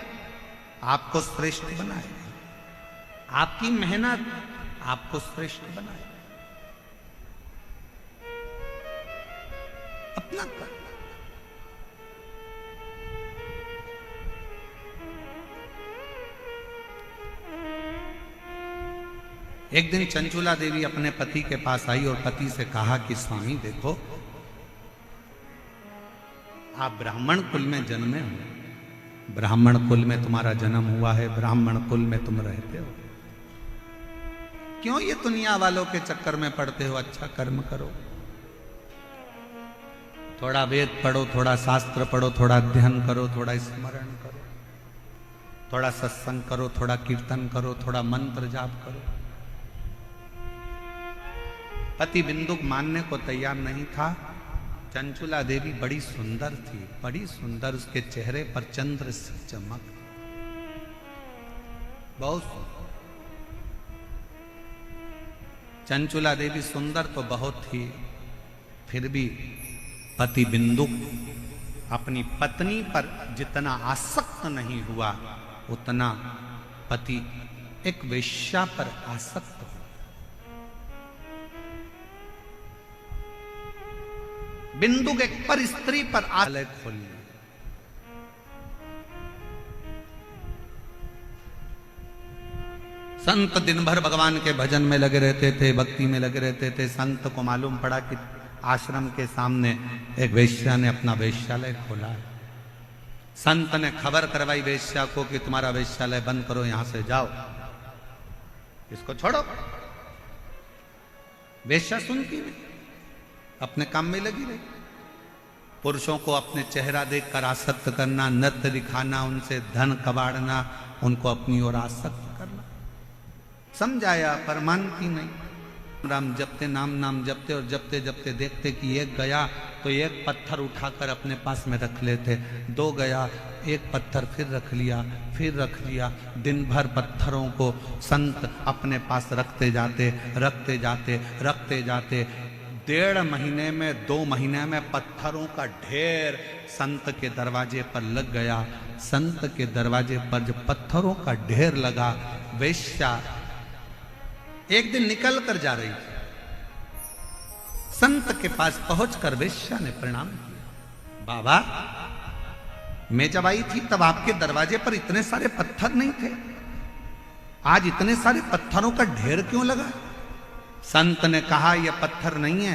आपको श्रेष्ठ बनाए, आपकी मेहनत आपको श्रेष्ठ बनाए, अपना कर्म। एक दिन चंचुला देवी अपने पति के पास आई और पति से कहा कि स्वामी देखो, आप ब्राह्मण कुल में जन्मे हो, ब्राह्मण कुल में तुम्हारा जन्म हुआ है, ब्राह्मण कुल में तुम रहते हो, क्यों ये दुनिया वालों के चक्कर में पड़ते हो? अच्छा कर्म करो, थोड़ा वेद पढ़ो, थोड़ा शास्त्र पढ़ो, थोड़ा अध्ययन करो, थोड़ा स्मरण करो, थोड़ा सत्संग करो, थोड़ा कीर्तन करो, थोड़ा मंत्र जाप करो। पति बिंदुक मानने को तैयार नहीं था। चंचुला देवी बड़ी सुंदर थी, बड़ी सुंदर, उसके चेहरे पर चंद्र सी चमक, बहुत सुंदर। चंचुला देवी सुंदर तो बहुत थी, फिर भी पति बिंदुक अपनी पत्नी पर जितना आसक्त नहीं हुआ उतना पति एक वेश्या पर आसक्त हो। बिंदु एक पर स्त्री पर आलय खोल। संत दिन भर भगवान के भजन में लगे रहते थे, भक्ति में लगे रहते थे। संत को मालूम पड़ा कि आश्रम के सामने एक वेश्या ने अपना वेश्यालय खोला है। संत ने खबर करवाई वेश्या को कि तुम्हारा वेश्यालय बंद करो, यहां से जाओ, इसको छोड़ो। वेश्या सुनती नहीं, अपने काम में लगी रही। पुरुषों को अपने चेहरा देखकर आसक्त करना, नृत्य दिखाना, उनसे धन कबाड़ना, उनको अपनी ओर आसक्त करना। समझाया पर मानती नहीं। राम जपते, नाम जपते और जपते जपते देखते कि एक गया तो एक पत्थर उठाकर अपने पास में रख लेते, दो गया एक पत्थर फिर रख लिया, फिर रख लिया। दिन भर पत्थरों को संत अपने पास रखते जाते, रखते जाते, रखते जाते। 1.5 महीने में, 2 महीने में पत्थरों का ढेर संत के दरवाजे पर लग गया। संत के दरवाजे पर जब पत्थरों का ढेर लगा, वेश्या एक दिन निकल कर जा रही थी। संत के पास पहुंचकर वेश्या ने प्रणाम किया। बाबा, मैं जब आई थी तब आपके दरवाजे पर इतने सारे पत्थर नहीं थे, आज इतने सारे पत्थरों का ढेर क्यों लगा? संत ने कहा, यह पत्थर नहीं है,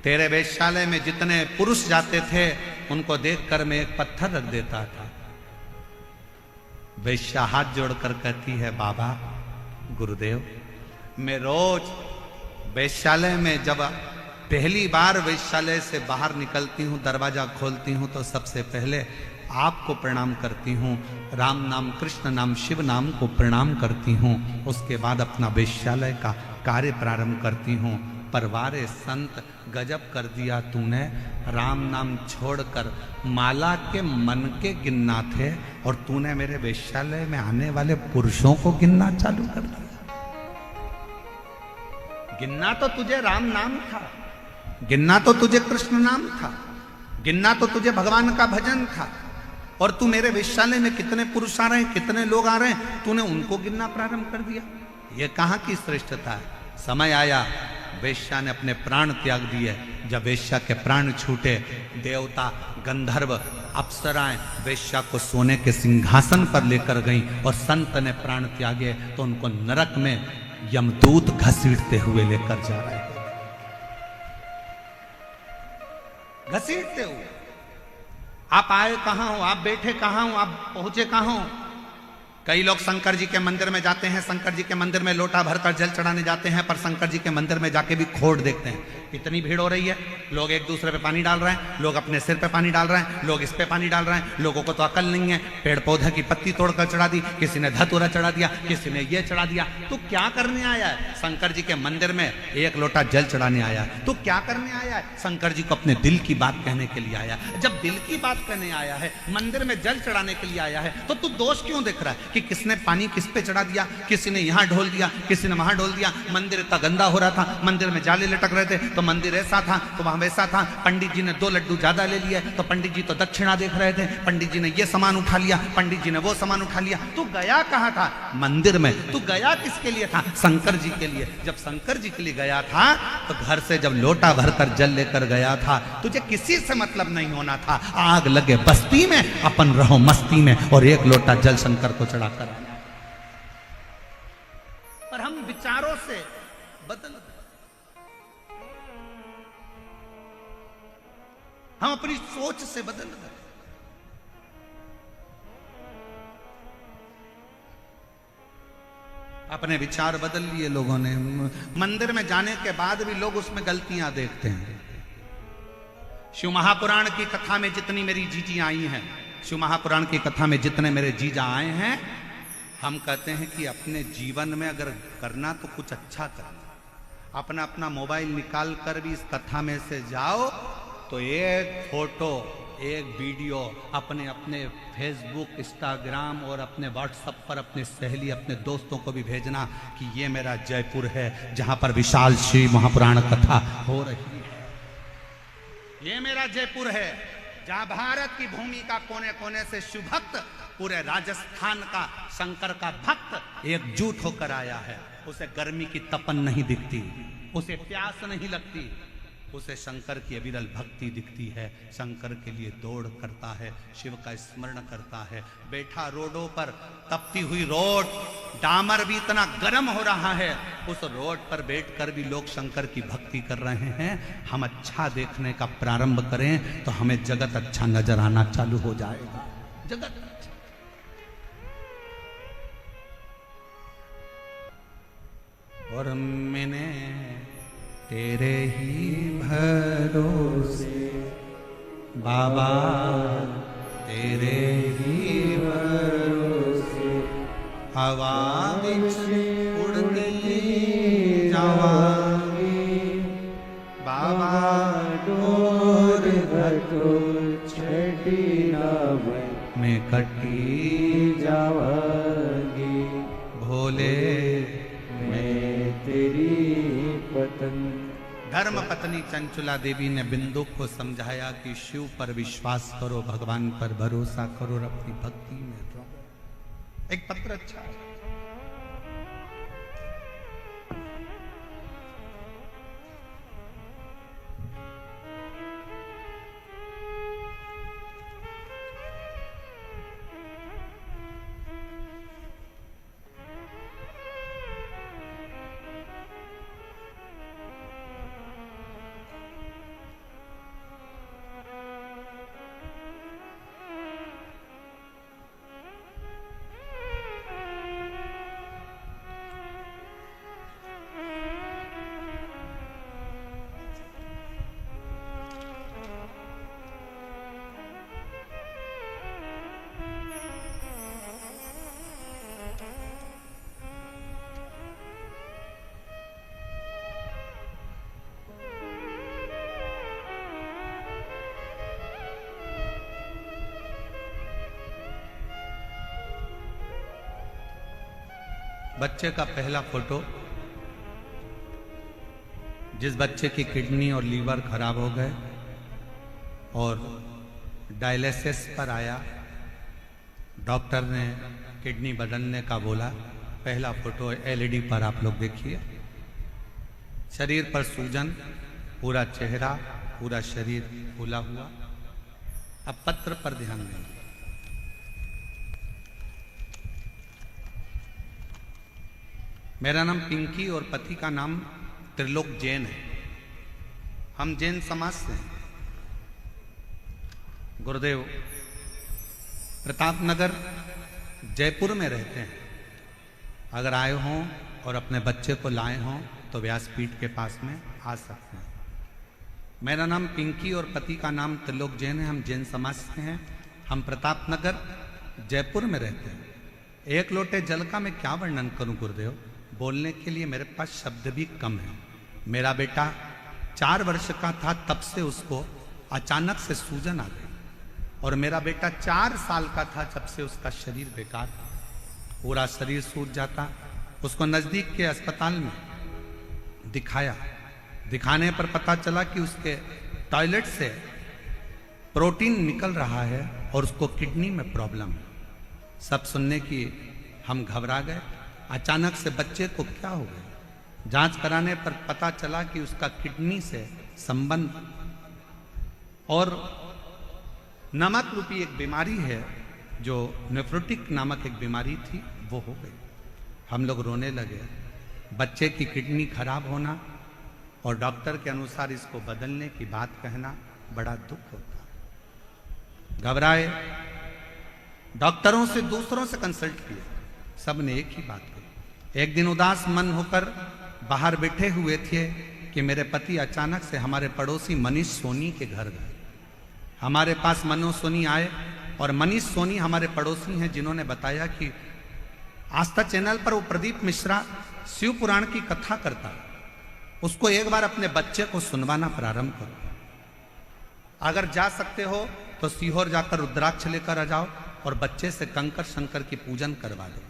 तेरे वेश्यालय में जितने पुरुष जाते थे उनको देखकर मैं एक पत्थर रख देता था। वेश्या हाथ जोड़कर कहती है, बाबा, गुरुदेव, मैं रोज वेश्यालय में जब पहली बार वेश्यालय से बाहर निकलती हूँ, दरवाजा खोलती हूँ तो सबसे पहले आपको प्रणाम करती हूँ, राम नाम, कृष्ण नाम, शिव नाम को प्रणाम करती हूँ। उसके बाद अपना वेश्यालय का कार्य प्रारंभ करती हूँ। पर वारे संत, गजब कर दिया तूने। राम नाम छोड़कर माला के मन के गिनना थे और तूने मेरे वेश्यालय में आने वाले पुरुषों को गिनना चालू कर दिया। गिनना तो तुझे राम नाम था, गिनना तो तुझे कृष्ण नाम था, गिनना तो तुझे भगवान का भजन था, और तू मेरे वेश्यालय में कितने पुरुष आ रहे हैं, कितने लोग आ रहे हैं, तूने उनको गिनना प्रारंभ कर दिया। ये कहां की श्रेष्ठता है? समय आया, वेश्या ने अपने प्राण त्याग दिए। जब वेश्या के प्राण छूटे, देवता, गंधर्व, अप्सराएं वेश्या को सोने के सिंहासन पर लेकर गईं और संत ने प्राण त्यागे तो उनको नरक में यमदूत घसीटते हुए लेकर जा रहे थे। घसीटते हुए। आप आए कहां हो, आप बैठे कहां हो, आप पहुंचे कहां हो? कई लोग शंकर जी के मंदिर में जाते हैं, शंकर जी के मंदिर में लोटा भरकर जल चढ़ाने जाते हैं, पर शंकर जी के मंदिर में जाके भी खोट देखते हैं। इतनी भीड़ हो रही है, लोग एक दूसरे पे पानी डाल रहे हैं, लोग अपने सिर पे पानी डाल रहे हैं, लोग इस पे पानी डाल रहे हैं। लोगों को तो अकल नहीं है। पेड़ पौधे की पत्ती तोड़कर चढ़ा दी, किसी ने धतूरा चढ़ा दिया, किसी ने ये चढ़ा दिया। तो क्या करने आया है? शंकर जी के मंदिर में एक लोटा जल चढ़ाने आया है। तो क्या करने आया है? शंकर जी को अपने दिल की बात कहने के लिए आया है। जब दिल की बात कहने आया है, मंदिर में जल चढ़ाने के लिए आया है, तो तू दोष क्यों देख रहा है कि किसने पानी किस पे चढ़ा दिया, किसी ने यहां ढोल दिया, किसी ने वहां ढोल दिया। मंदिर इतना गंदा हो रहा था, मंदिर में जाले लटक रहे थे, तो मंदिर ऐसा था तो वहां वैसा था। पंडित जी ने 2 लड्डू ज्यादा ले लिए तो पंडित जी तो दक्षिणा देख रहे थे, पंडित जी ने ये सामान उठा लिया, पंडित जी ने वो सामान उठा लिया। तू गया कहां था? मंदिर में। तू गया किसके लिए था? शंकर जी के लिए। जब शंकर जी के लिए गया था तो घर से जब लोटा भरकर जल लेकर गया था, तुझे किसी से मतलब नहीं होना था। आग लगे बस्ती में, अपन रहो मस्ती में, और एक लोटा जल शंकर को चढ़ाकर। पर हम विचारों से बदल गए, हम अपनी सोच से बदल गए। अपने विचार बदल लिए लोगों ने। मंदिर में जाने के बाद भी लोग उसमें गलतियां देखते हैं। शिव महापुराण की कथा में जितनी मेरी जीजी आई हैं, शिव महापुराण की कथा में जितने मेरे जीजा आए हैं, हम कहते हैं कि अपने जीवन में अगर करना तो कुछ अच्छा करना। अपना अपना मोबाइल निकाल कर भी इस कथा में से जाओ तो एक फोटो, एक वीडियो अपने अपने फेसबुक, इंस्टाग्राम और अपने व्हाट्सएप पर अपने सहेली, अपने दोस्तों को भी भेजना कि ये मेरा जयपुर है जहां पर विशाल शिव महापुराण कथा हो रही है। ये मेरा जयपुर है जहां भारत की भूमि का कोने कोने से शिवभक्त पूरे राजस्थान का शंकर का भक्त एकजुट होकर आया है, उसे गर्मी की तपन नहीं दिखती, उसे प्यास नहीं लगती, उसे शंकर की अविरल भक्ति दिखती है, शंकर के लिए दौड़ करता है, शिव का स्मरण करता है। बैठा रोडों पर, तपती हुई रोड, डामर भी इतना गर्म हो रहा है, उस रोड पर बैठकर भी लोग शंकर की भक्ति कर रहे हैं। हम अच्छा देखने का प्रारंभ करें तो हमें जगत अच्छा नजर आना चालू हो जाएगा। जगत और मैंने तेरे ही भरोसे बाबा, तेरे ही भरोसे हवा विच उड़ती जावांगी बाबा, डोर घटो छठी ना मैं कटी जावांगी। भोले मैं तेरी पत्नी। धर्म पत्नी चंचुला देवी ने बिंदु को समझाया कि शिव पर विश्वास करो, भगवान पर भरोसा करो और अपनी भक्ति में रहो। एक पत्र अच्छा है। बच्चे का पहला फोटो, जिस बच्चे की किडनी और लीवर खराब हो गए और डायलिसिस पर आया, डॉक्टर ने किडनी बदलने का बोला। पहला फोटो एलईडी पर आप लोग देखिए। शरीर पर सूजन, पूरा चेहरा, पूरा शरीर फूला हुआ। अब पत्र पर ध्यान देंगे। मेरा नाम पिंकी और पति का नाम त्रिलोक जैन है। हम जैन समाज से हैं। गुरुदेव प्रतापनगर जयपुर में रहते हैं। अगर आए हों और अपने बच्चे को लाए हों तो व्यासपीठ के पास में आ सकते हैं। मेरा नाम पिंकी और पति का नाम त्रिलोक जैन है। हम जैन समाज से हैं। हम प्रतापनगर जयपुर में रहते हैं। एक लोटे जल का मैं क्या वर्णन करूं गुरुदेव, बोलने के लिए मेरे पास शब्द भी कम है। मेरा बेटा 4 वर्ष का था तब से उसको अचानक से सूजन आ गई, और मेरा बेटा 4 साल का था जब से उसका शरीर बेकार था। पूरा शरीर सूज जाता। उसको नज़दीक के अस्पताल में दिखाया। दिखाने पर पता चला कि उसके टॉयलेट से प्रोटीन निकल रहा है और उसको किडनी में प्रॉब्लम है। सब सुनने की हम घबरा गए। अचानक से बच्चे को क्या हो गया? जांच कराने पर पता चला कि उसका किडनी से संबंध और नमक रूपी एक बीमारी है, जो नेफ्रोटिक नामक एक बीमारी थी, वो हो गई। हम लोग रोने लगे। बच्चे की किडनी खराब होना और डॉक्टर के अनुसार इसको बदलने की बात कहना बड़ा दुख होता है। घबराए, डॉक्टरों से, दूसरों से कंसल्ट किया। सब ने एक ही बात कही। एक दिन उदास मन होकर बाहर बैठे हुए थे कि मेरे पति अचानक से हमारे पड़ोसी मनीष सोनी के घर गए। हमारे पास मनोज सोनी आए, और मनीष सोनी हमारे पड़ोसी हैं, जिन्होंने बताया कि आस्था चैनल पर वो प्रदीप मिश्रा शिव पुराण की कथा करता है, उसको एक बार अपने बच्चे को सुनवाना प्रारंभ करो। अगर जा सकते हो तो सीहोर जाकर रुद्राक्ष लेकर आ जाओ और बच्चे से कंकर शंकर की पूजन करवा दो।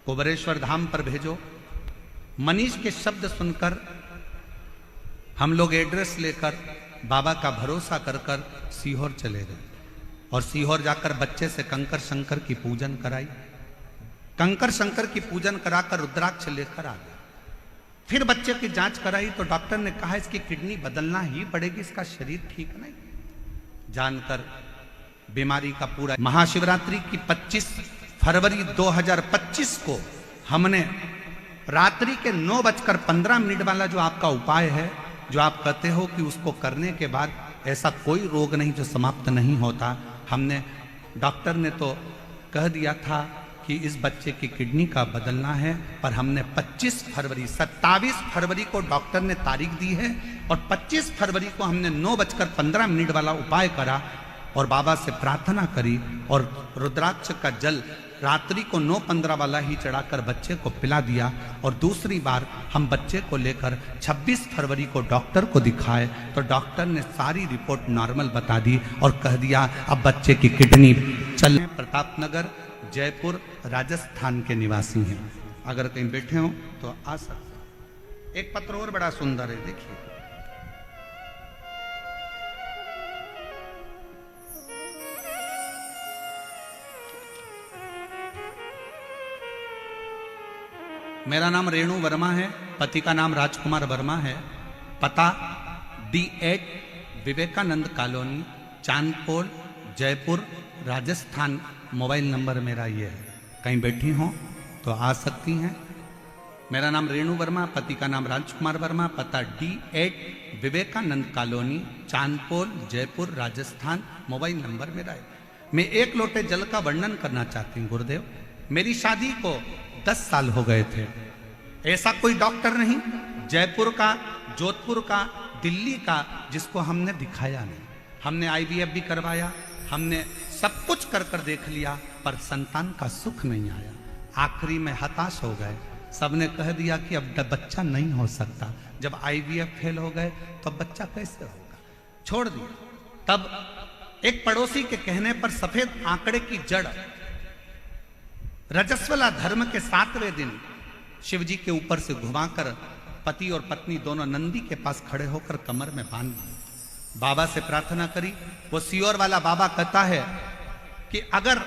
कुबरेश्वर धाम पर भेजो। मनीष के शब्द सुनकर हम लोग एड्रेस लेकर बाबा का भरोसा कर कर सीहोर चले गए और सीहोर जाकर बच्चे से कंकर शंकर की पूजन कराई। कंकर शंकर की पूजन कराकर रुद्राक्ष लेकर आ गए। फिर बच्चे की जांच कराई तो डॉक्टर ने कहा इसकी किडनी बदलना ही पड़ेगी, इसका शरीर ठीक नहीं। जानकर बीमारी का पूरा महाशिवरात्रि की 25 फरवरी 2025 को हमने रात्रि के 9:15 वाला जो आपका उपाय है, जो आप कहते हो कि उसको करने के बाद ऐसा कोई रोग नहीं जो समाप्त नहीं होता, हमने डॉक्टर ने तो कह दिया था कि इस बच्चे की किडनी का बदलना है, पर हमने 27 फरवरी को डॉक्टर ने तारीख दी है और 25 फरवरी को हमने 9:15 वाला उपाय करा और बाबा से प्रार्थना करी और रुद्राक्ष का जल रात्रि को 9:15 वाला ही चढ़ाकर बच्चे को पिला दिया। और दूसरी बार हम बच्चे को लेकर 26 फरवरी को डॉक्टर को दिखाए तो डॉक्टर ने सारी रिपोर्ट नॉर्मल बता दी और कह दिया अब बच्चे की किडनी चल। प्रतापनगर जयपुर राजस्थान के निवासी हैं, अगर कहीं बैठे हो तो आ सकते। एक पत्र और बड़ा सुंदर है, देखिए। मेरा नाम रेणु वर्मा है, पति का नाम राजकुमार वर्मा है, पता D8 Vivekanand colony, Chandpol, Jaipur, Rajasthan. Mobile number मेरा ये है, कहीं बैठी हो तो आ सकती हैं। मेरा नाम रेणु वर्मा, पति का नाम राजकुमार वर्मा, पता D8 Vivekanand colony, Chandpol, Jaipur, Rajasthan. Mobile number मेरा है। मैं एक लोटे जल का वर्णन करना चाहती हूँ गुरुदेव। मेरी शादी को 10 साल हो गए थे। ऐसा कोई डॉक्टर नहीं जयपुर का, जोधपुर का, दिल्ली का जिसको हमने दिखाया नहीं। हमने IVF भी करवाया, हमने सब कुछ कर कर देख लिया, पर संतान का सुख नहीं आया। आखिरी में हताश हो गए। सबने कह दिया कि अब बच्चा नहीं हो सकता। जब IVF फेल हो गए तो अब बच्चा कैसे होगा, छोड़ दिया। तब एक पड़ोसी के कहने पर सफेद आंकड़े की जड़ रजस्वला धर्म के 7वें दिन शिव जी के ऊपर से घुमाकर पति और पत्नी दोनों नंदी के पास खड़े होकर कमर में बांध दिए। बाबा से प्रार्थना करी। वो सीहोर वाला बाबा कहता है कि अगर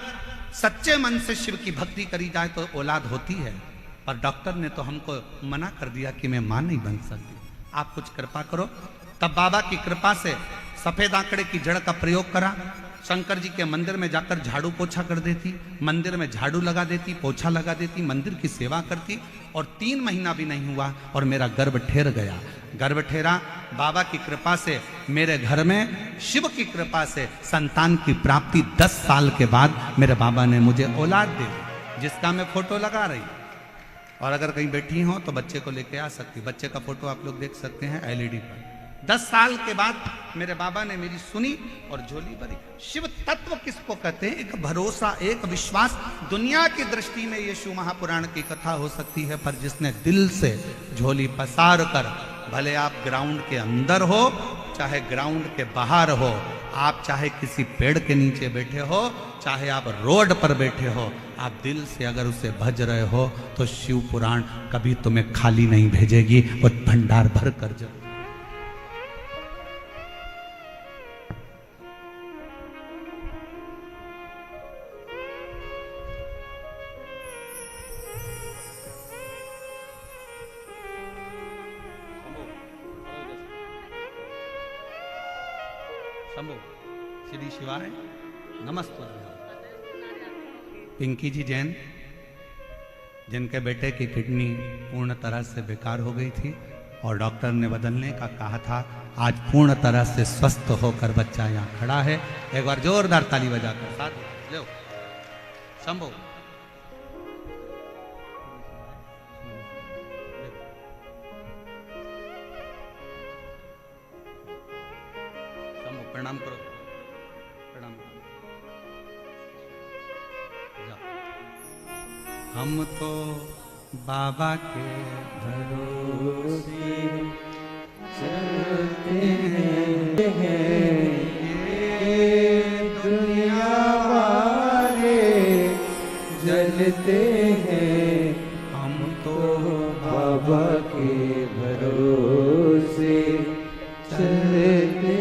सच्चे मन से शिव की भक्ति करी जाए तो औलाद होती है, पर डॉक्टर ने तो हमको मना कर दिया कि मैं मां नहीं बन सकती, आप कुछ कृपा करो। तब बाबा की कृपा से सफेद आंकड़े की जड़ का प्रयोग करा। शंकर जी के मंदिर में जाकर झाड़ू पोछा कर देती, मंदिर में झाड़ू लगा देती, पोछा लगा देती, मंदिर की सेवा करती, और 3 महीना भी नहीं हुआ और मेरा गर्भ ठहर गया। गर्भ ठहरा, बाबा की कृपा से मेरे घर में शिव की कृपा से संतान की प्राप्ति 10 साल के बाद मेरे बाबा ने मुझे औलाद दे दी, जिसका मैं फोटो लगा रही। और अगर कहीं बैठी हो तो बच्चे को लेके आ सकती। बच्चे का फोटो आप लोग देख सकते हैं LED पर। 10 साल के बाद मेरे बाबा ने मेरी सुनी और झोली भरी। शिव तत्व किसको कहते हैं? एक भरोसा, एक विश्वास। दुनिया की दृष्टि में ये शिव महापुराण की कथा हो सकती है, पर जिसने दिल से झोली पसार कर, भले आप ग्राउंड के अंदर हो चाहे ग्राउंड के बाहर हो, आप चाहे किसी पेड़ के नीचे बैठे हो, चाहे आप रोड पर बैठे हो, आप दिल से अगर उसे भज रहे हो तो शिव पुराण कभी तुम्हें खाली नहीं भेजेगी, वो भंडार भर कर जरूर। शंभो श्री शिवाय नमस्ते। पिंकी जी जैन, जिनके बेटे की किडनी पूर्ण तरह से बेकार हो गई थी और डॉक्टर ने बदलने का कहा था, आज पूर्ण तरह से स्वस्थ होकर बच्चा यहाँ खड़ा है। एक बार जोरदार ताली बजाकर साथ लो। शंभो प्रणाम करो, प्रणाम करो। हम तो बाबा के भरोसे चलते हैं, दुनिया वाले जलते हैं। हम तो बाबा के भरोसे चलते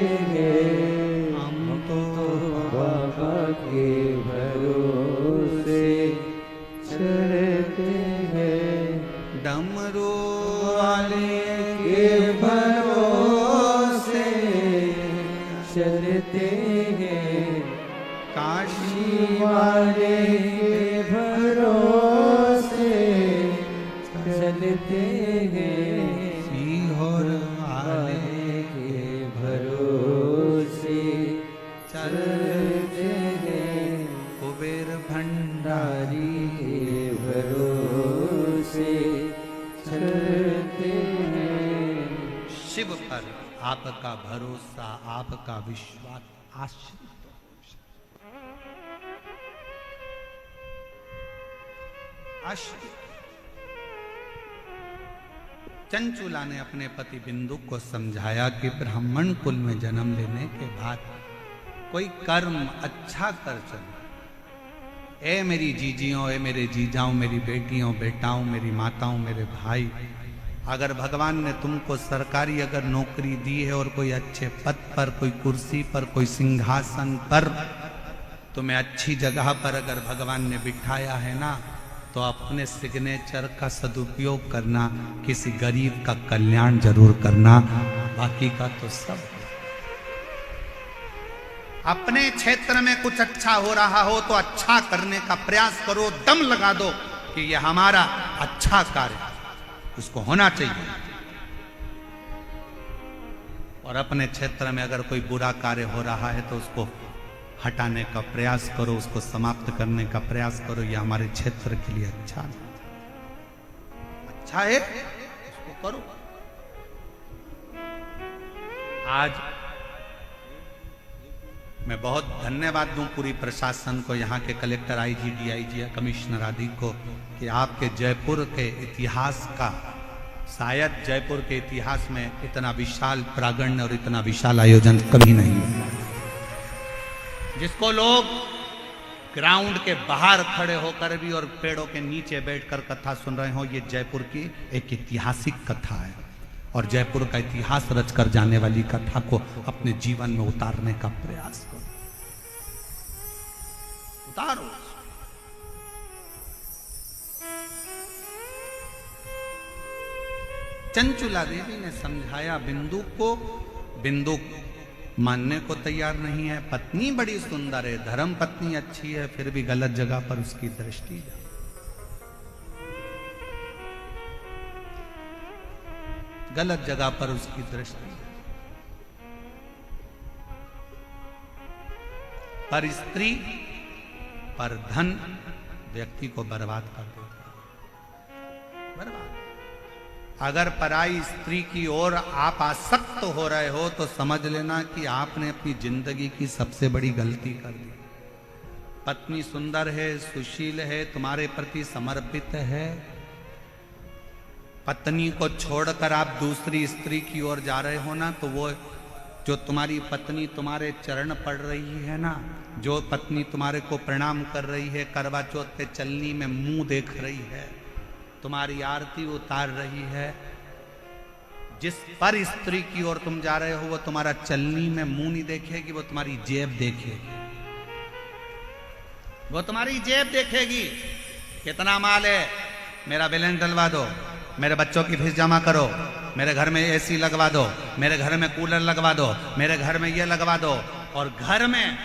काशी वाले के भरोसे चलते हैं, सीहोर वाले के भरोसे चलते हैं, कुबेर भंडारी के भरोसे चलते हैं। शिव पर आपका भरोसा, आपका विश्वास आश्रित। चंचुला ने अपने पति बिंदु को समझाया कि ब्राह्मण कुल में जन्म लेने के बाद कोई कर्म अच्छा कर चलो। ए मेरी जीजियों, ए मेरे जीजाओं, मेरी बेटियों, बेटाओं, मेरी माताओं, मेरे भाई, अगर भगवान ने तुमको सरकारी अगर नौकरी दी है और कोई अच्छे पद पर, कोई कुर्सी पर, कोई सिंहासन पर, तुम्हें अच्छी जगह पर अगर भगवान ने बिठाया है ना, तो अपने सिग्नेचर का सदुपयोग करना, किसी गरीब का कल्याण जरूर करना, बाकी का तो सब। अपने क्षेत्र में कुछ अच्छा हो रहा हो तो अच्छा करने का प्रयास करो, दम लगा दो कि यह हमारा अच्छा कार्य उसको होना चाहिए। और अपने क्षेत्र में अगर कोई बुरा कार्य हो रहा है तो उसको हटाने का प्रयास करो, उसको समाप्त करने का प्रयास करो। यह हमारे क्षेत्र के लिए अच्छा है, उसको करो। आज मैं बहुत धन्यवाद दूं पूरी प्रशासन को, यहाँ के कलेक्टर, आईजी, डीआईजी, कमिश्नर आदि को, कि आपके जयपुर के इतिहास का, शायद जयपुर के इतिहास में इतना विशाल प्रांगण और इतना विशाल आयोजन कभी नहीं हुआ, जिसको लोग ग्राउंड के बाहर खड़े होकर भी और पेड़ों के नीचे बैठकर कथा सुन रहे हो। ये जयपुर की एक ऐतिहासिक कथा है और जयपुर का इतिहास रचकर जाने वाली कथा को अपने जीवन में उतारने का प्रयास करो। उतारो। चंचुला देवी ने समझाया बिंदु को, बिंदु मानने को तैयार नहीं है। पत्नी बड़ी सुंदर है, धर्म पत्नी अच्छी है, फिर भी गलत जगह पर उसकी दृष्टि जा। गलत जगह पर उसकी दृष्टि। पर स्त्री, पर धन व्यक्ति को बर्बाद कर देता है, बर्बाद। अगर पराई स्त्री की ओर आप आसक्त हो रहे हो तो समझ लेना कि आपने अपनी जिंदगी की सबसे बड़ी गलती कर दी। पत्नी सुंदर है, सुशील है, तुम्हारे प्रति समर्पित है, पत्नी को छोड़कर आप दूसरी स्त्री की ओर जा रहे हो ना, तो वो जो तुम्हारी पत्नी तुम्हारे चरण पड़ रही है ना, जो पत्नी तुम्हारे को प्रणाम कर रही है, करवा चौथ पे चलनी में मुंह देख रही है, तुम्हारी आरती उतार रही है, जिस पर स्त्री की ओर तुम जा रहे हो वो तुम्हारा चलनी में मुंह नहीं देखेगी, वो तुम्हारी जेब देखेगी, वो तुम्हारी जेब देखेगी। कितना माल है, मेरा बैलेंस डलवा दो, मेरे बच्चों की फीस जमा करो, मेरे घर में एसी लगवा दो, मेरे घर में कूलर लगवा दो, मेरे घर में ये लगवा दो। और घर में,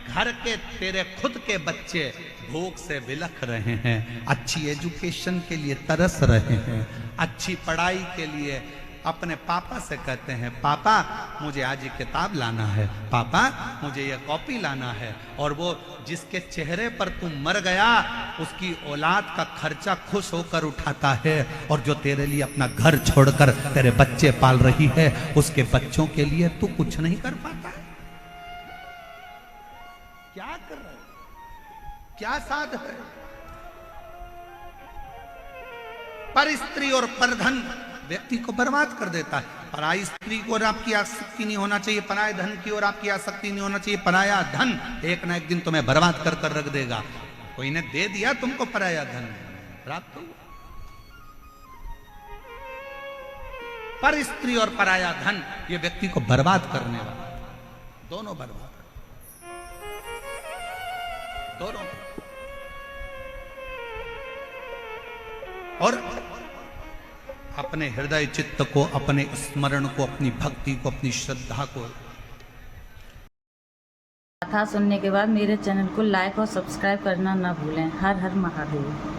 घर के तेरे खुद के बच्चे भूख से बिलख रहे हैं, अच्छी एजुकेशन के लिए तरस रहे हैं, अच्छी पढ़ाई के लिए अपने पापा से कहते हैं, पापा मुझे आज ये किताब लाना है, पापा मुझे ये कॉपी लाना है। और वो जिसके चेहरे पर तू मर गया उसकी औलाद का खर्चा खुश होकर उठाता है, और जो तेरे लिए अपना घर छोड़कर तेरे बच्चे पाल रही है उसके बच्चों के लिए तू कुछ नहीं कर पाता है। क्या कर रहे हो, क्या साध है। पर स्त्री और परधन व्यक्ति को बर्बाद कर देता है। पराई स्त्री को और आपकी आसक्ति नहीं होना चाहिए, पराये धन की ओर आपकी आसक्ति नहीं होना चाहिए। पराया धन एक ना एक दिन तुम्हें बर्बाद कर कर रख देगा। कोई ने दे दिया तुमको पराया धन, प्राप्त हुआ। पर स्त्री और पराया धन ये व्यक्ति को बर्बाद करने वाला, दोनों बर्बाद, दोनों। और अपने हृदय चित्त को, अपने स्मरण को, अपनी भक्ति को, अपनी श्रद्धा को कथा सुनने के बाद मेरे चैनल को लाइक और सब्सक्राइब करना ना भूलें। हर हर महादेव।